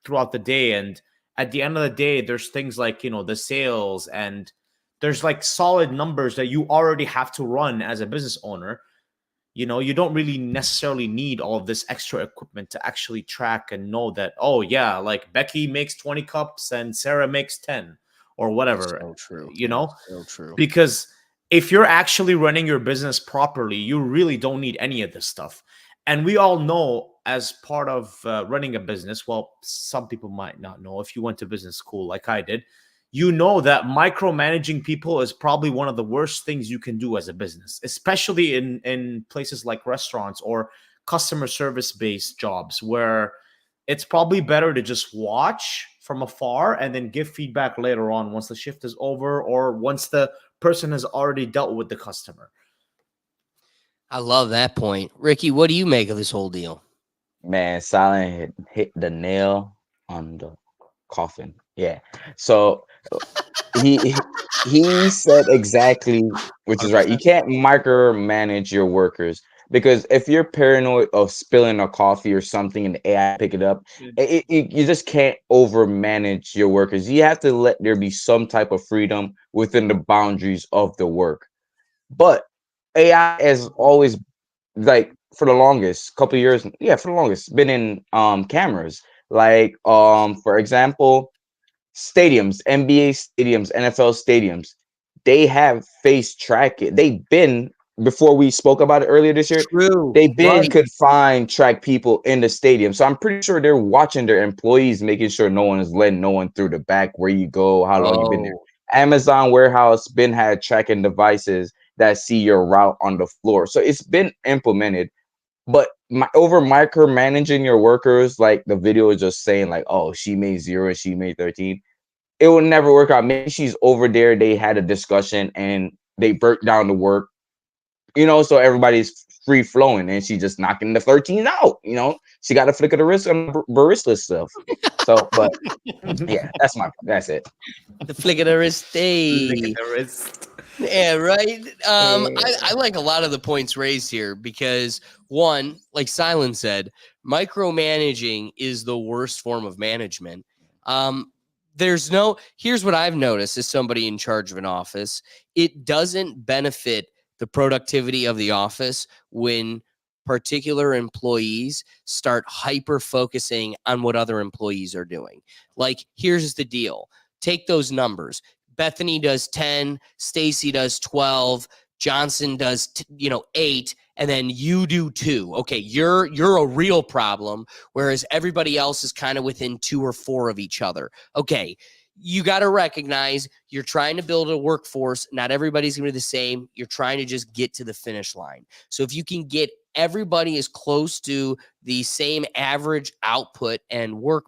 throughout the day. And at the end of the day, there's things like, the sales, and there's solid numbers that you already have to run as a business owner. You don't really necessarily need all of this extra equipment to actually track and know that, oh yeah, Becky makes 20 cups and Sarah makes 10 or whatever. So true. So true. Because if you're actually running your business properly, you really don't need any of this stuff. And we all know, as part of running a business, well, some people might not know if you went to business school like I did, that micromanaging people is probably one of the worst things you can do as a business, especially in places like restaurants or customer service based jobs, where it's probably better to just watch from afar and then give feedback later on once the shift is over or once the person has already dealt with the customer. I love that point. Ricky, what do you make of this whole deal? Man, Silent hit the nail on the coffin. Yeah. So he said exactly, which is right. You can't micromanage your workers, because if you're paranoid of spilling a coffee or something and the AI pick it up, you just can't overmanage your workers. You have to let there be some type of freedom within the boundaries of the work. But AI has always, for the longest couple of years, for the longest, been in cameras. For example, stadiums, NBA stadiums, NFL stadiums, they have face tracking. They've been before we spoke about it earlier this year, True. they been Right. could find track people in the stadium. So I'm pretty sure they're watching their employees, making sure no one is letting no one through the back, where you go, how long you've been there. Oh, Amazon warehouse been had tracking devices that see your route on the floor. So it's been implemented. But over micromanaging your workers, like the video is just saying, like, oh, she made 0 and she made 13. It will never work out. Maybe she's over there. They had a discussion and they broke down the work, so everybody's free flowing and she just knocking the 13 out. She got a flick of the wrist on barista stuff. So, but yeah, that's it. the flick of the wrist. Lick Hey. the wrist. Yeah, right. I like a lot of the points raised here because one, like Silent said, micromanaging is the worst form of management. Here's what I've noticed as somebody in charge of an office. It doesn't benefit the productivity of the office when particular employees start hyper focusing on what other employees are doing. Like, here's the deal. Take those numbers. Bethany does 10, Stacy does 12, Johnson does 8, and then you do 2. Okay, you're a real problem, whereas everybody else is kind of within 2 or 4 of each other. Okay, you got to recognize you're trying to build a workforce. Not everybody's going to be the same. You're trying to just get to the finish line. So if you can get everybody as close to the same average output and work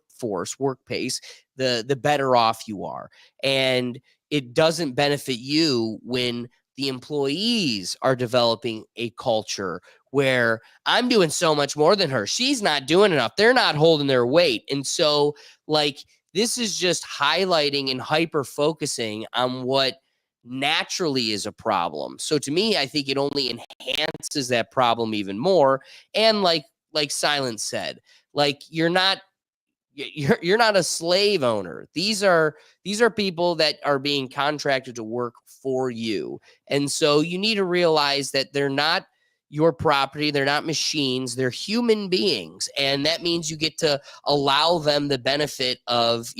pace, the better off you are. And it doesn't benefit you when the employees are developing a culture where I'm doing so much more than her. She's not doing enough. They're not holding their weight. And so, like, this is just highlighting and hyper focusing on what naturally is a problem. So to me, I think it only enhances that problem even more. And like Silent said, like, you're not a slave owner. These are people that are being contracted to work for you. And so you need to realize that they're not your property. They're not machines. They're human beings. And that means you get to allow them the benefit of,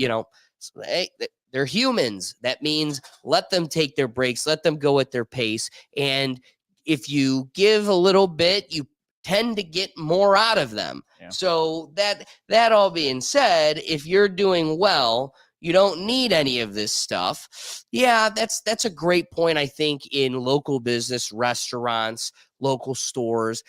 hey, they're humans. That means let them take their breaks, let them go at their pace. And if you give a little bit, you tend to get more out of them. Yeah. So that all being said, if you're doing well, you don't need any of this stuff. Yeah, that's a great point. I think in local business, restaurants, local stores,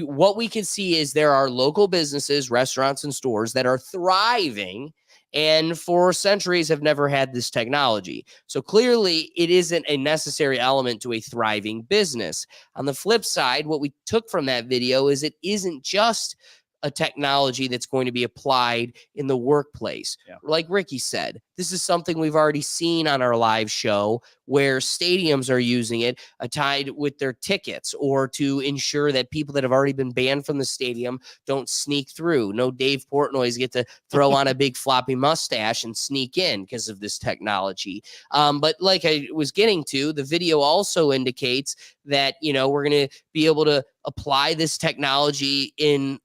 what we can see is there are local businesses, restaurants, and stores that are thriving and for centuries have never had this technology. So clearly it isn't a necessary element to a thriving business. On the flip side, what we took from that video is it isn't just a technology that's going to be applied in the workplace. Yeah. Like Ricky said, this is something we've already seen on our live show where stadiums are using it tied with their tickets or to ensure that people that have already been banned from the stadium don't sneak through. No Dave Portnoy's get to throw on a big floppy mustache and sneak in because of this technology. But like I was getting to, the video also indicates that, we're going to be able to apply this technology in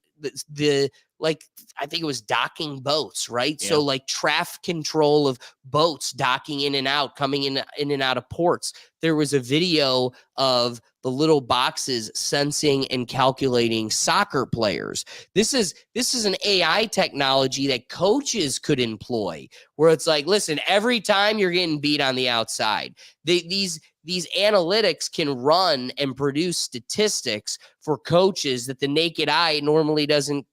the like, I think it was docking boats, right? Yeah. So like traffic control of boats docking in and out, coming in and out of ports. There was a video of the little boxes sensing and calculating soccer players. This is an AI technology that coaches could employ, where it's like, listen, every time you're getting beat on the outside, these analytics can run and produce statistics for coaches that the naked eye normally doesn't,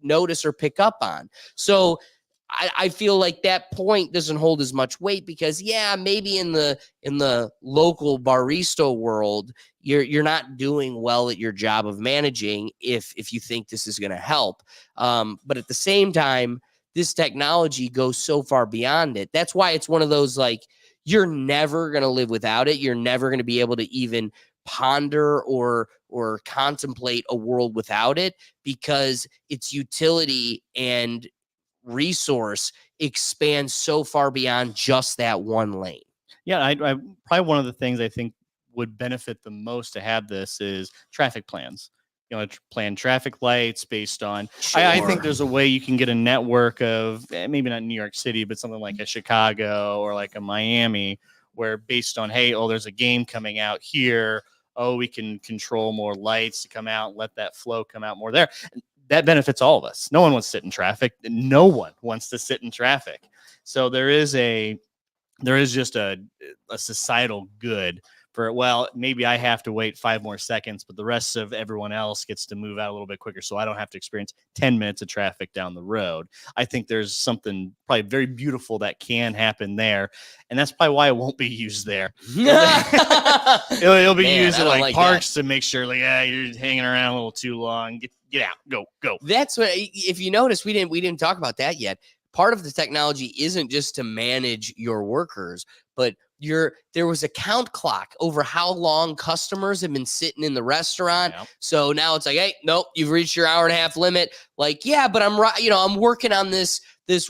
notice or pick up on. So I feel like that point doesn't hold as much weight because, yeah, maybe in the local barista world, you're not doing well at your job of managing if you think this is going to help. But at the same time, this technology goes so far beyond it. That's why it's one of those, like, you're never going to live without it. You're never going to be able to even ponder or contemplate a world without it because its utility and resource expands so far beyond just that one lane. Yeah, I probably one of the things I think would benefit the most to have this is traffic plans. Plan traffic lights based on. I think there's a way you can get a network of maybe not New York City, but something like a Chicago or like a Miami, where based on, hey, there's a game coming out here. oh, we can control more lights to come out, let that flow come out more there. That benefits all of us. No one wants to sit in traffic. No one wants to sit in traffic. So there is just a societal good for, well, maybe I have to wait 5 more seconds, but the rest of everyone else gets to move out a little bit quicker, so I don't have to experience 10 minutes of traffic down the road. I think there's something probably very beautiful that can happen there, and that's probably why it won't be used there. It'll be used in like parks to make sure, like, yeah, you're hanging around a little too long. Get out, go. That's what. If you notice, we didn't talk about that yet. Part of the technology isn't just to manage your workers, but there was a count clock over how long customers have been sitting in the restaurant. Yep. So now it's like, hey, nope, you've reached your hour-and-a-half limit. Like, yeah, but I'm working on this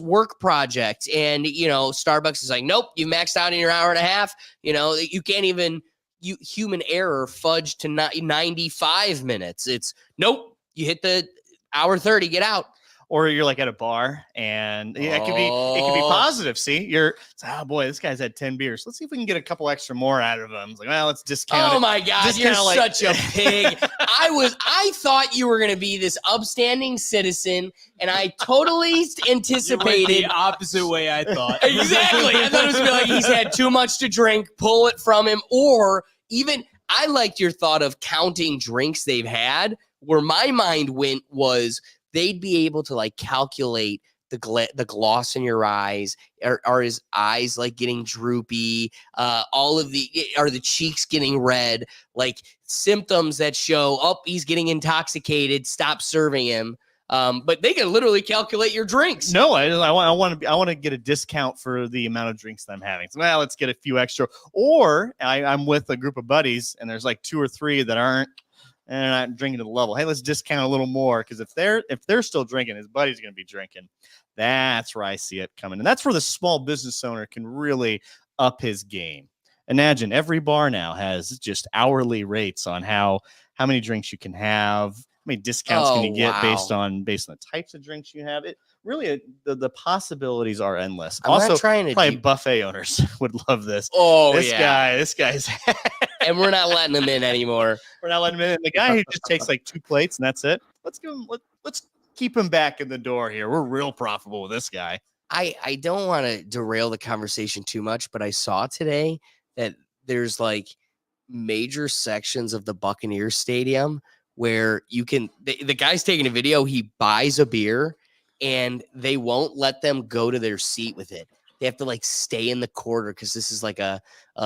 work project, and Starbucks is like, nope, you maxed out in your hour-and-a-half. You can't even human error fudge to 95 minutes. It's nope, you hit the hour 30, get out. Or you're like at a bar, and it could be positive. See, oh boy, this guy's had 10 beers. Let's see if we can get a couple extra more out of him. It's like, well, let's discount. Oh my God, you're such a pig. I thought you were gonna be this upstanding citizen, and I totally anticipated the opposite way. I thought exactly. I thought it was gonna be like he's had too much to drink, pull it from him, or even I liked your thought of counting drinks they've had. Where my mind went was, they'd be able to like calculate the gloss in your eyes. Are his eyes like getting droopy? Are the cheeks getting red? Like symptoms that show, oh, he's getting intoxicated. Stop serving him. But they can literally calculate your drinks. No, I want to get a discount for the amount of drinks that I'm having. So, well, let's get a few extra. Or I'm with a group of buddies, and there's like 2 or 3 that aren't. And they're not drinking to the level. Hey, let's discount a little more, because if they're still drinking, his buddy's going to be drinking. That's where I see it coming, and that's where the small business owner can really up his game. Imagine every bar now has just hourly rates on how many drinks you can have, how many discounts can you get based on the types of drinks you have. It really the possibilities are endless. I'm also, not trying to probably buffet owners would love this. Oh, this guy's. And we're not letting him in anymore. We're not letting him in. The guy who just takes like 2 plates and that's it. Let's keep him back in the door here. We're real profitable with this guy. I don't want to derail the conversation too much, but I saw today that there's like major sections of the Buccaneers Stadium where you can. The guy's taking a video. He buys a beer, and they won't let them go to their seat with it. They have to like stay in the corner because this is like a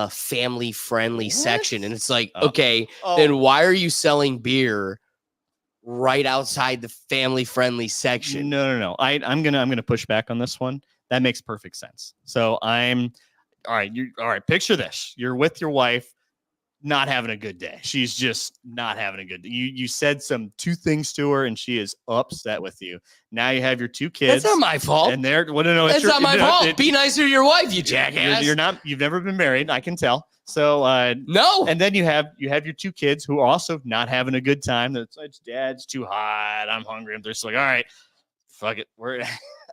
family friendly section. And it's like, okay, then why are you selling beer right outside the family friendly section? No. I'm gonna push back on this one. That makes perfect sense. So all right. Picture this: you're with your wife, not having a good day. She's just not having a good day. You said 2 things to her, and she is upset with you. Now you have your 2 kids. That's not my fault. And they're no, that's not my fault. Be nicer to your wife, you jackass. You've never been married. I can tell. So no. And then you have your 2 kids who are also not having a good time. It's Dad's too hot. I'm hungry. And they're just like, all right, fuck it.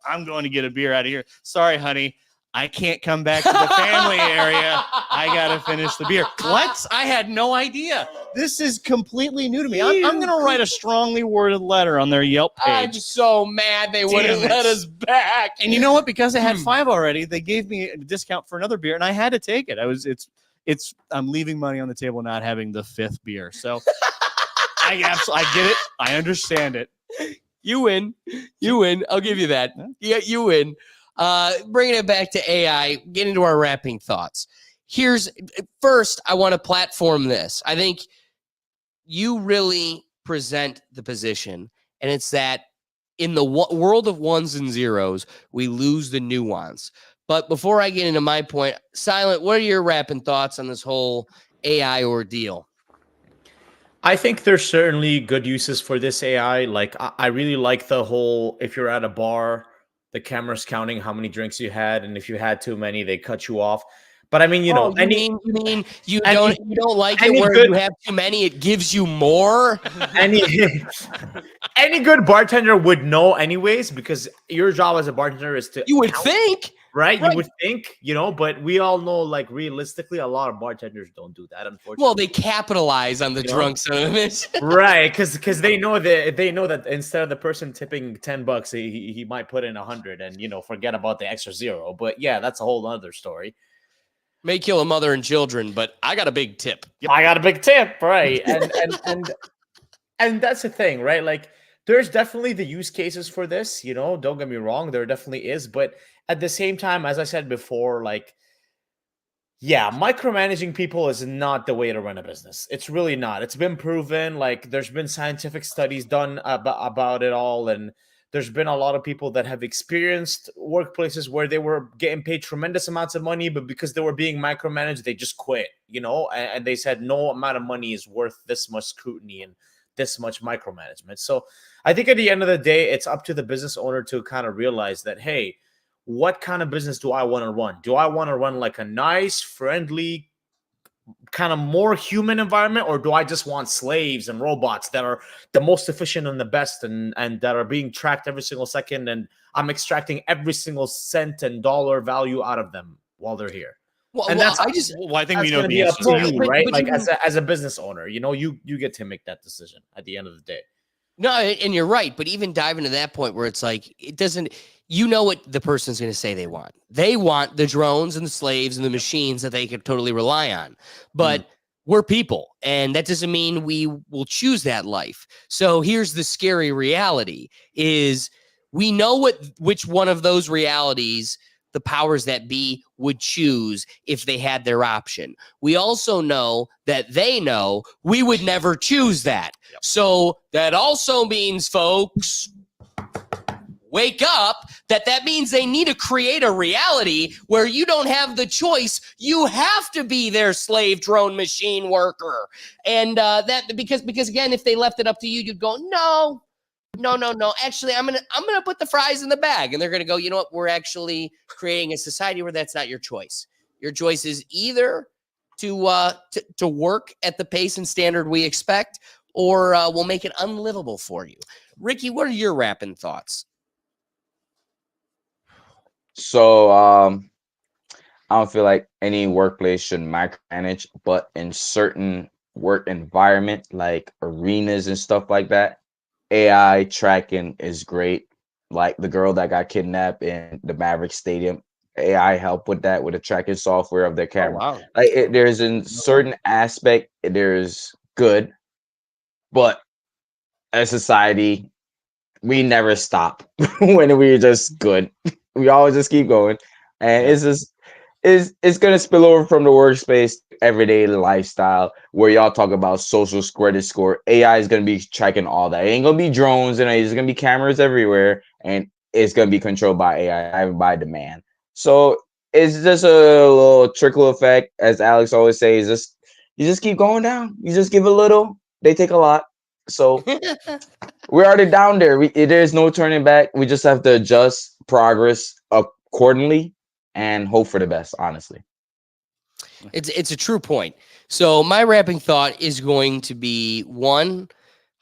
I'm going to get a beer out of here. Sorry, honey. I can't come back to the family area. I got to finish the beer. What? I had no idea. This is completely new to me. I'm going to write a strongly worded letter on their Yelp page. I'm so mad they wouldn't let us back. And you know what? Because I had 5 already, they gave me a discount for another beer, and I had to take it. I'm leaving money on the table not having the 5th beer. So I get it. I understand it. You win. I'll give you that. Yeah, you win. Bringing it back to AI, get into our wrapping thoughts. First, I want to platform this. I think you really present the position, and it's that in the world of ones and zeros, we lose the nuance. But before I get into my point, Silent, what are your wrapping thoughts on this whole AI ordeal? I think there's certainly good uses for this AI. Like, I really like the whole, if you're at a bar, the camera's counting how many drinks you had, and if you had too many, they cut you off. But I mean, you don't like it where you have too many, it gives you more. Any good bartender would know anyways, because your job as a bartender is to you would think right? You Right. would think, but we all know, like, realistically, a lot of bartenders don't do that, unfortunately. Well, they capitalize on the You know? drunk son of a bitch. Right, because they know that instead of the person tipping $10, he might put in 100 and forget about the extra zero. But yeah, that's a whole other story. May kill a mother and children, but I got a big tip. I got a big tip, right? And that's the thing, right? Like, there's definitely the use cases for this. Don't get me wrong, there definitely is, but at the same time, as I said before, like, yeah, micromanaging people is not the way to run a business. It's really not. It's been proven. Like, there's been scientific studies done about it all, and there's been a lot of people that have experienced workplaces where they were getting paid tremendous amounts of money, but because they were being micromanaged, they just quit. And they said no amount of money is worth this much scrutiny and this much micromanagement. So I think at the end of the day, it's up to the business owner to kind of realize that, hey, what kind of business do I want to run? Do I want to run like a nice, friendly, kind of more human environment, or do I just want slaves and robots that are the most efficient and the best and that are being tracked every single second, and I'm extracting every single cent and dollar value out of them while they're here? Well, And well, that's I think we that's know going to the be up answer to to that. you, But- right? but Like, you- as a business owner, you get to make that decision at the end of the day. No, and you're right. But even diving to that point where it's like, it doesn't, what the person's going to say they want. They want the drones and the slaves and the machines that they could totally rely on. But we're people, and that doesn't mean we will choose that life. So here's the scary reality is we know which one of those realities the powers that be would choose if they had their option. We also know that they know we would never choose that. Yep. So that also means, folks, wake up, that means they need to create a reality where you don't have the choice. You have to be their slave drone machine worker. And that because again, if they left it up to you, you'd go, no. Actually, I'm gonna put the fries in the bag, and they're gonna go, you know what? We're actually creating a society where that's not your choice. Your choice is either to work at the pace and standard we expect, or we'll make it unlivable for you. Ricky, what are your rapping thoughts? So I don't feel like any workplace should micromanage, but in certain work environment, like arenas and stuff like that, AI tracking is great. Like the girl that got kidnapped in the Maverick Stadium, AI helped with that with the tracking software of their camera. wow. Like there's a certain aspect, there's good, but as society, we never stop when we're just good. We always just keep going, and Yeah. it's just it's gonna spill over from the workspace to everyday lifestyle where y'all talk about social credit score. AI is gonna be tracking all that. It ain't gonna be drones and it's gonna be cameras everywhere, and it's gonna be controlled by AI and by demand. So it's just a little trickle effect, as Alex always says. Just you just keep going down. You just give a little, they take a lot. So we're already down there. There's no turning back. We just have to adjust progress accordingly and hope for the best, honestly. It's a true point. So my wrapping thought is going to be one,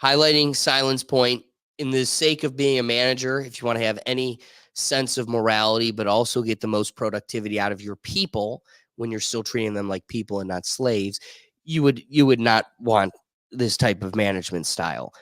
highlighting Silence Point in the sake of being a manager. If you want to have any sense of morality, but also get the most productivity out of your people when you're still treating them like people and not slaves, you would not want this type of management style.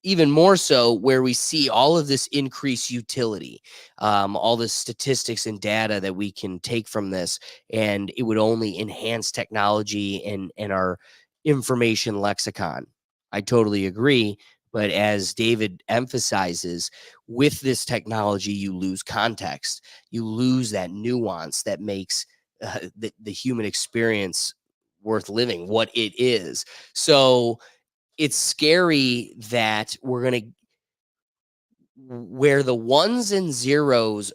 Even more so where we see all of this increased utility, all the statistics and data that we can take from this, and it would only enhance technology and our information lexicon. I totally agree. But as David emphasizes, with this technology, you lose context. You lose that nuance that makes the human experience worth living, what it is. So it's scary that we're going to, where the ones and zeros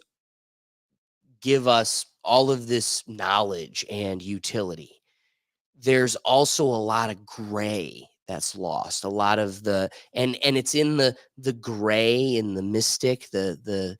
give us all of this knowledge and utility, there's also a lot of gray that's lost. A lot of and it's in the gray and the mystic, the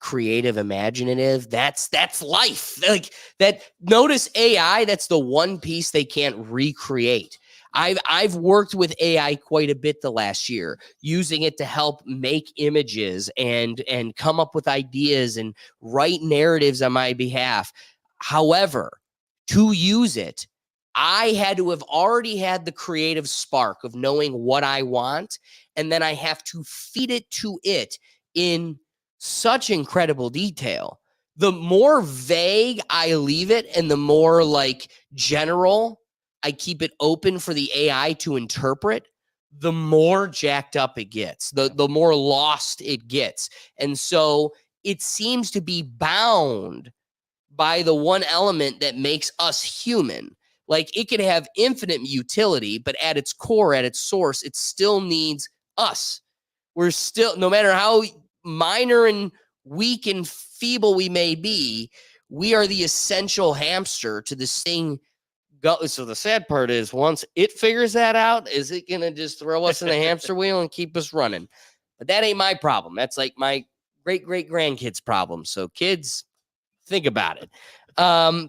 creative, imaginative. That's life. Like that. Notice AI. That's the one piece they can't recreate. I've worked with AI quite a bit the last year, using it to help make images and come up with ideas and write narratives on my behalf. However, to use it, I had to have already had the creative spark of knowing what I want, and then I have to feed it to it in such incredible detail. The more vague I leave it and the more like general I keep it open for the AI to interpret, the more jacked up it gets, the more lost it gets. And so it seems to be bound by the one element that makes us human. Like, it can have infinite utility, but at its core, at its source, it still needs us. We're still, no matter how minor and weak and feeble we may be, we are the essential hamster to this thing. So the sad part is, once it figures that out, is it going to just throw us in the hamster wheel and keep us running? But that ain't my problem. That's like my great grandkids' problem. So kids, think about it.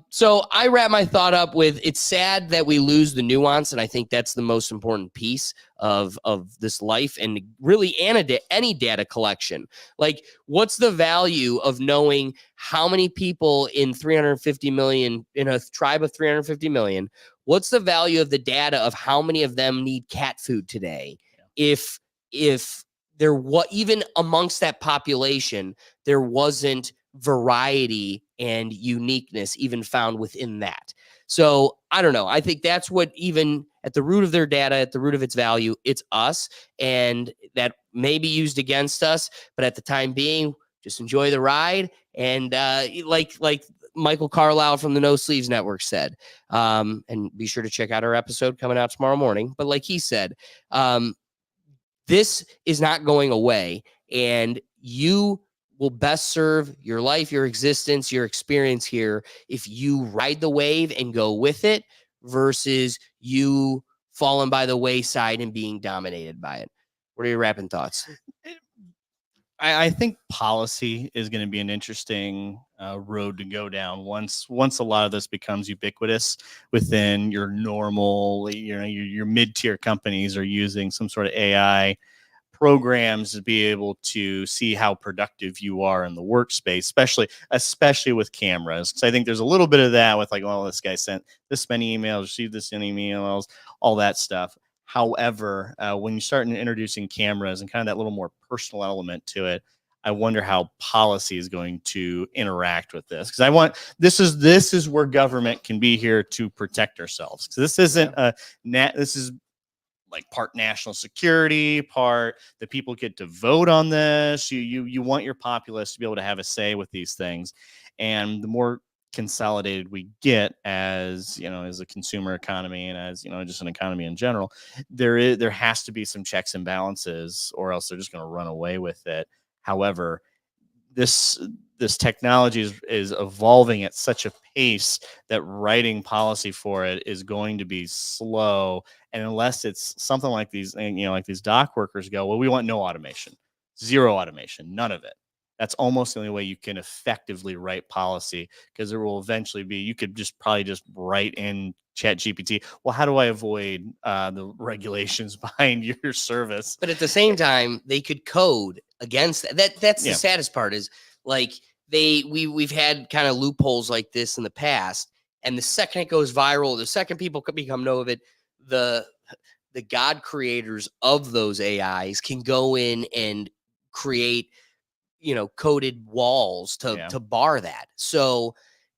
So I wrap my thought up with, it's sad that we lose the nuance, and I think that's the most important piece of this life, and really any data collection. Like, what's the value of knowing how many people in 350 million, in a tribe of 350 million? What's the value of the data of how many of them need cat food today? If there was, even amongst that population, there wasn't variety and uniqueness even found within that. So I don't know. I think that's what, even at the root of their data, at the root of its value, it's us, and that may be used against us, but at the time being, just enjoy the ride. And like Michael Carlisle from the No Sleeves Network said, and be sure to check out our episode coming out tomorrow morning. But like he said, this is not going away, and you will best serve your life, your existence, your experience here if you ride the wave and go with it, versus you falling by the wayside and being dominated by it. What are your wrapping thoughts? I think policy is going to be an interesting road to go down once a lot of this becomes ubiquitous within your normal, your mid-tier companies are using some sort of AI programs to be able to see how productive you are in the workspace, especially with cameras. Because I think there's a little bit of that with, like, well, this guy sent this many emails, received this many emails, all that stuff. However, when you start introducing cameras and kind of that little more personal element to it, I wonder how policy is going to interact with this. Because this is where government can be here to protect ourselves. Because this isn't this is like part national security, part the people get to vote on this. You want your populace to be able to have a say with these things, and the more consolidated we get as a consumer economy, and as just an economy in general, there has to be some checks and balances, or else they're just going to run away with it. However, this technology is evolving at such a pace that writing policy for it is going to be slow. And unless it's something like these, like these dock workers go, well, we want no automation, zero automation, none of it. That's almost the only way you can effectively write policy, because there will eventually be, you could probably just write in Chat GPT, well, how do I avoid the regulations behind your service? But at the same time, they could code against that. That's the saddest part, is like we've had kind of loopholes like this in the past, and the second it goes viral, the second people could know of it, the God creators of those AIs can go in and create coded walls to bar that. So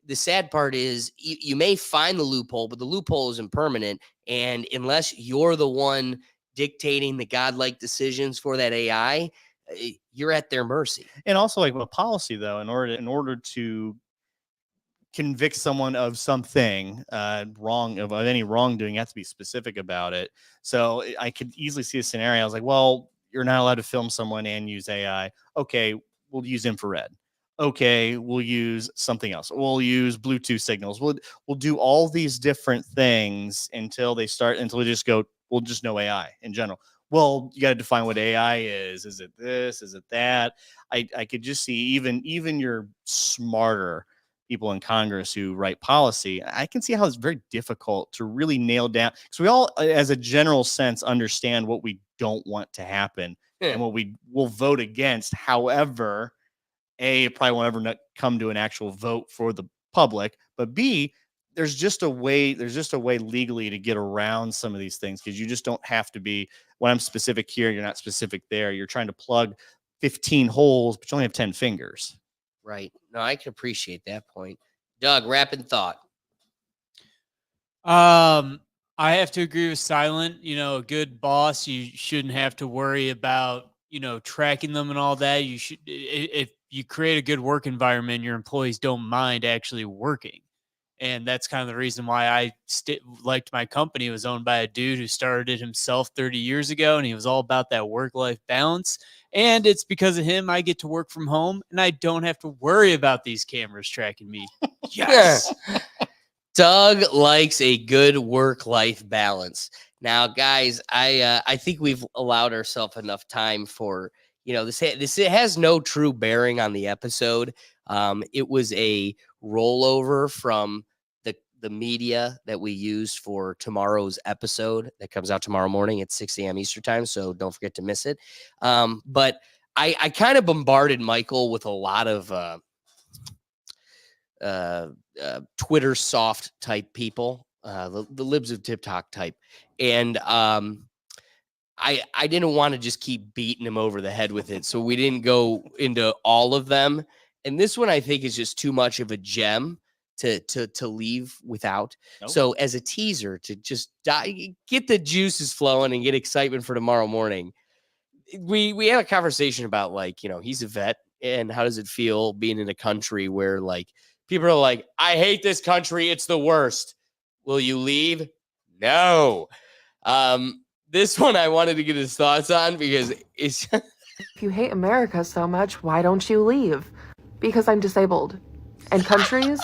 the sad part is, you may find the loophole, but the loophole isn't permanent. And unless you're the one dictating the godlike decisions for that AI, you're at their mercy. And also, like, with policy, though, in order to convict someone of something wrong, of any wrongdoing, you have to be specific about it. So I could easily see a scenario. I was like, well, you're not allowed to film someone and use AI. Okay, we'll use infrared. Okay, we'll use something else. We'll use Bluetooth signals. We'll do all these different things until we just go, well, just no AI in general. Well, you got to define what AI is. Is it this? Is it that? I could just see even your smarter people in Congress who write policy, I can see how it's very difficult to really nail down, because we all, as a general sense, understand what we don't want to happen and what we will vote against. However, A, it probably won't ever come to an actual vote for the public, but B, there's just a way legally to get around some of these things, because you just don't have to be, when I'm specific here, you're not specific there. You're trying to plug 15 holes, but you only have 10 fingers. Right. No, I can appreciate that point. Doug, rapid thought. I have to agree with Silent. A good boss, you shouldn't have to worry about, tracking them and all that. You should, if you create a good work environment, your employees don't mind actually working. And that's kind of the reason why I liked my company. It was owned by a dude who started it himself 30 years ago, and he was all about that work-life balance. And it's because of him I get to work from home, and I don't have to worry about these cameras tracking me. Yes. Doug likes a good work-life balance. Now, guys, I think we've allowed ourselves enough time for, this it has no true bearing on the episode. It was a rollover from the media that we used for tomorrow's episode that comes out tomorrow morning at 6 a.m. Eastern time. So don't forget to miss it. But I kind of bombarded Michael with a lot of Twitter soft type people, the libs of TikTok type. And I didn't want to just keep beating him over the head with it. So we didn't go into all of them. And this one I think is just too much of a gem to leave without. Nope. So as a teaser to just get the juices flowing and get excitement for tomorrow morning, we had a conversation about, like, he's a vet, and how does it feel being in a country where, like, people are like, I hate this country, it's the worst. Will you leave? No. This one I wanted to get his thoughts on, because it's if you hate America so much, why don't you leave? Because I'm disabled. And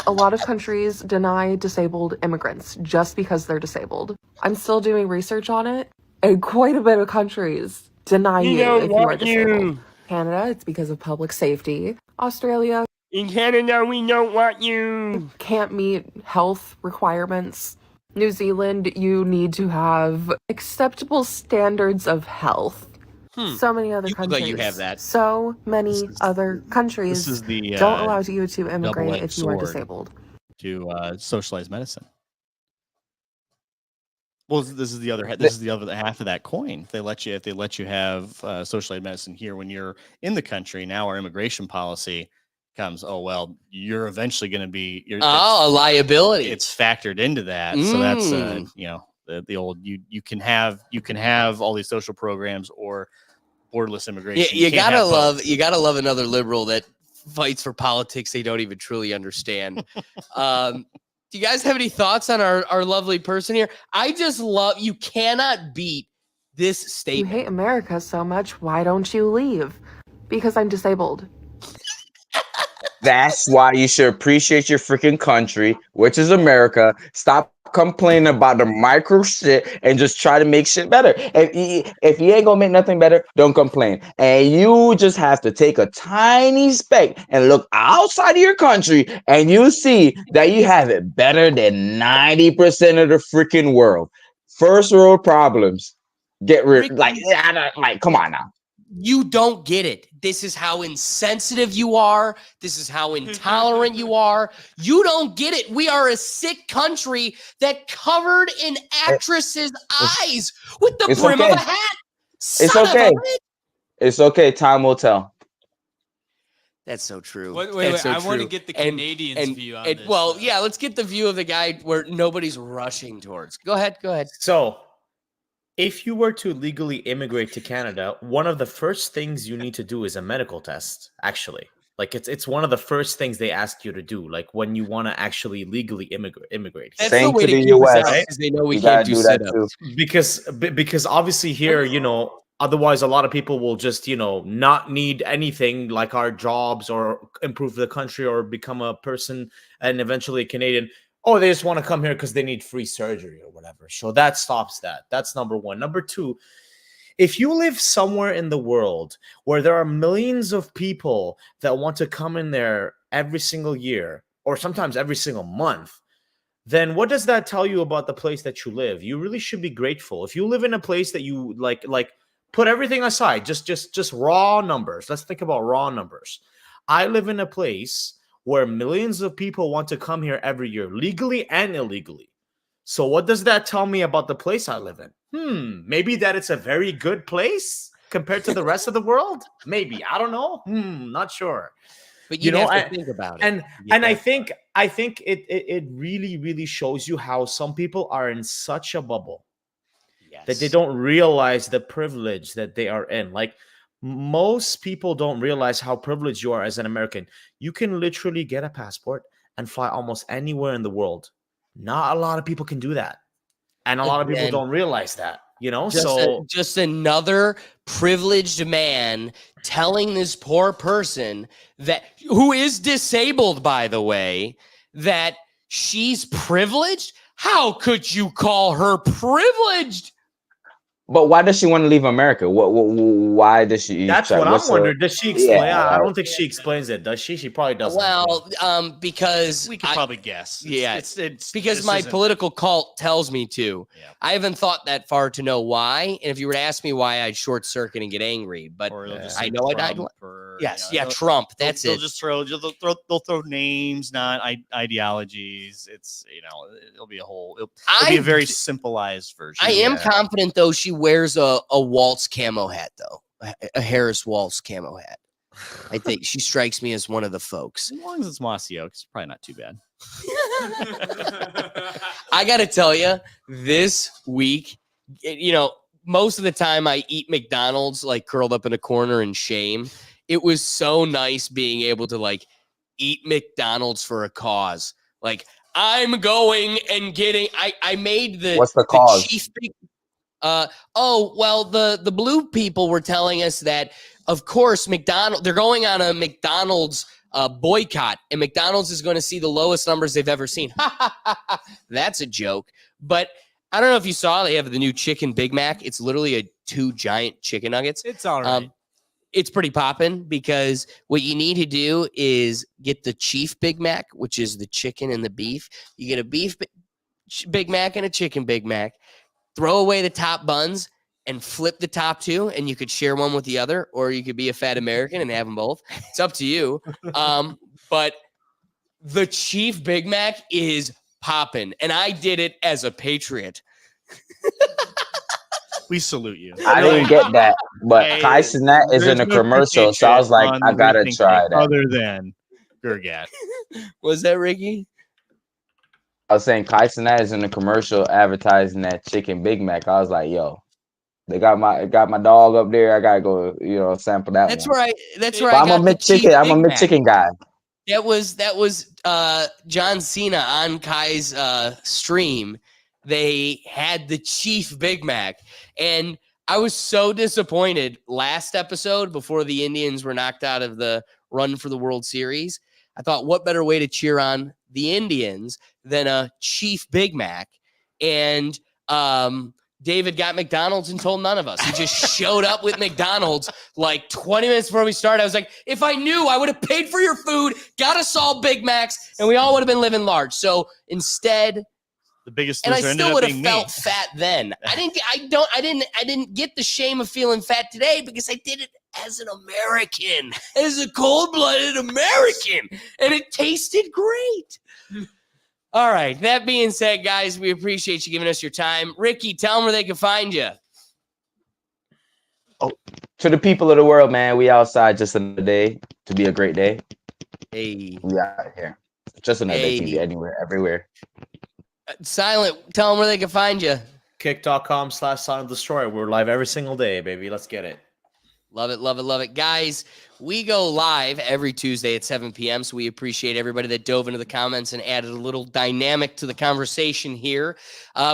a lot of countries deny disabled immigrants just because they're disabled. I'm still doing research on it, and quite a bit of countries deny you if you are disabled. Canada, it's because of public safety. Australia, in Canada, we don't want you. Can't meet health requirements. New Zealand, you need to have acceptable standards of health. So many other countries. Like you have that. So many other countries don't allow you to immigrate if you are disabled. To socialized medicine. Well, this is the other half of that coin. If they let you have socialized medicine here when you're in the country, now our immigration policy comes, oh well, you're eventually going to be a liability. It's factored into that. So that's the old you can have all these social programs or borderless immigration. You gotta love another liberal that fights for politics they don't even truly understand. Do you guys have any thoughts on our lovely person here? I just love, you cannot beat this statement. You hate America so much, why don't you leave? Because I'm disabled. That's why you should appreciate your freaking country, which is America. Stop complaining about the micro shit and just try to make shit better. If you ain't gonna make nothing better, don't complain. And you just have to take a tiny speck and look outside of your country, and you see that you have it better than 90% of the freaking world. First world problems. Get rid, like, come on now. You don't get it. This is how insensitive you are. This is how intolerant you are. You don't get it. We are a sick country that covered an actress's eyes with the brim of a hat. It's okay. It's okay. Time will tell. That's so true. Wait. So I want to get the Canadians' view on this. Well, yeah, let's get the view of the guy where nobody's rushing towards. Go ahead. So, if you were to legally immigrate to Canada, one of the first things you need to do is a medical test, actually. Like, it's one of the first things they ask you to do, like, when you want to actually legally immigrate. That's the way to keep us out, because they know we can't do sit-ups. Because obviously here, otherwise a lot of people will just, not need anything like our jobs or improve the country or become a person and eventually a Canadian. Oh, they just want to come here because they need free surgery or whatever. So that stops that. That's number one. Number two, if you live somewhere in the world where there are millions of people that want to come in there every single year, or sometimes every single month, then what does that tell you about the place that you live? You really should be grateful. If you live in a place that you like put everything aside, just raw numbers. Let's think about raw numbers. I live in a place where millions of people want to come here every year, legally and illegally. So what does that tell me about the place I live in? Maybe that it's a very good place compared to the rest of the world. Maybe, I don't know. Not sure. But you have to think about it. And I think it really shows you how some people are in such a bubble that they don't realize the privilege that they are in. Like, most people don't realize how privileged you are as an American. You can literally get a passport and fly almost anywhere in the world. Not a lot of people can do that. And a lot of people don't realize that, you know? Just another privileged man telling this poor person who is disabled, by the way, that she's privileged. How could you call her privileged? But why does she want to leave America? Why does she? That's what I'm wondering. Does she explain? Yeah, I don't think she explains it. Does she? She probably doesn't. Well, because we could probably guess. It's because my political cult tells me to. Yeah. I haven't thought that far to know why. And if you were to ask me why, I'd short circuit and get angry. But I know I died. Trump. That's it. They'll just they'll throw names, not ideologies. It's it'll be a very simplified version. I am confident though. She wears a Waltz camo hat, though, a Harris Waltz camo hat. I think she strikes me as one of the folks. As long as it's mossy oak, it's probably not too bad. I got to tell you, this week, most of the time I eat McDonald's like curled up in a corner in shame. It was so nice being able to eat McDonald's for a cause. Like, I'm going and getting. I made What's the cause? Chief the blue people were telling us that, of course, they're going on a McDonald's boycott, and McDonald's is going to see the lowest numbers they've ever seen. That's a joke. But I don't know if you saw, they have the new chicken Big Mac. It's literally 2 giant chicken nuggets. It's all right. It's pretty poppin', because what you need to do is get the Chief Big Mac, which is the chicken and the beef. You get a beef Big Mac and a chicken Big Mac. Throw away the top buns and flip the top 2, and you could share one with the other, or you could be a fat American and have them both. It's up to you. But the Chief Big Mac is popping, and I did it as a patriot. We salute you. I didn't get that, but Kai Cenat is in a commercial, so I was like, I gotta try that. Other than Gurgat. Was that Ricky? I was saying Kai Cenat is in the commercial advertising that chicken Big Mac. I was like, yo, they got my dog up there. I gotta go, sample that. That's one. right. That's right. I'm a McChicken guy. That was John Cena on Kai's stream. They had the Chief Big Mac, and I was so disappointed last episode before the Indians were knocked out of the run for the World Series. I thought, what better way to cheer on the Indians than a Chief Big Mac? And David got McDonald's and told none of us. He just showed up with McDonald's like 20 minutes before we started. I was like, if I knew, I would have paid for your food, got us all Big Macs, and we all would have been living large. So instead, the biggest and I still would have felt fat then. I didn't get the shame of feeling fat today because I did it as an American, as a cold-blooded American, and it tasted great. All right. That being said, guys, we appreciate you giving us your time. Ricky, tell them where they can find you. Oh, to the people of the world, man, we outside just another day to be a great day. Hey, we out here. Just another day to be anywhere, everywhere. Silent, tell them where they can find you. Kick.com/Silent Destroyer. We're live every single day, baby. Let's get it. Love it, love it, love it. Guys, we go live every Tuesday at 7 p.m., so we appreciate everybody that dove into the comments and added a little dynamic to the conversation here.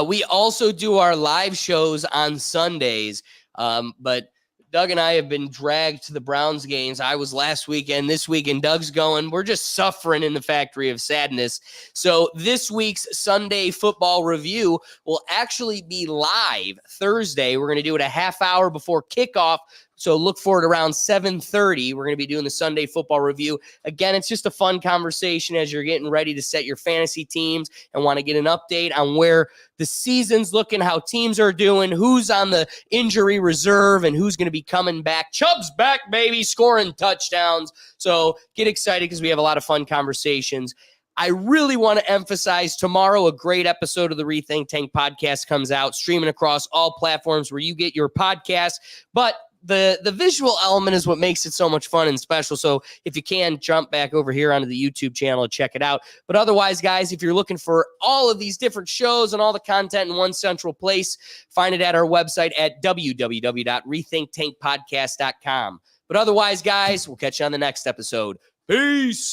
We also do our live shows on Sundays, but Doug and I have been dragged to the Browns games. I was last weekend, this weekend. Doug's going. We're just suffering in the factory of sadness. So this week's Sunday football review will actually be live Thursday. We're going to do it a half hour before kickoff So look for it around 7:30. We're going to be doing the Sunday football review. Again, it's just a fun conversation as you're getting ready to set your fantasy teams and want to get an update on where the season's looking, how teams are doing, who's on the injury reserve, and who's going to be coming back. Chubb's back, baby, scoring touchdowns. So get excited because we have a lot of fun conversations. I really want to emphasize tomorrow, a great episode of the Rethink Tank podcast comes out, streaming across all platforms where you get your podcast. But the visual element is what makes it so much fun and special. So if you can, jump back over here onto the YouTube channel and check it out. But otherwise, guys, if you're looking for all of these different shows and all the content in one central place, find it at our website at www.rethinktankpodcast.com. But otherwise, guys, we'll catch you on the next episode. Peace.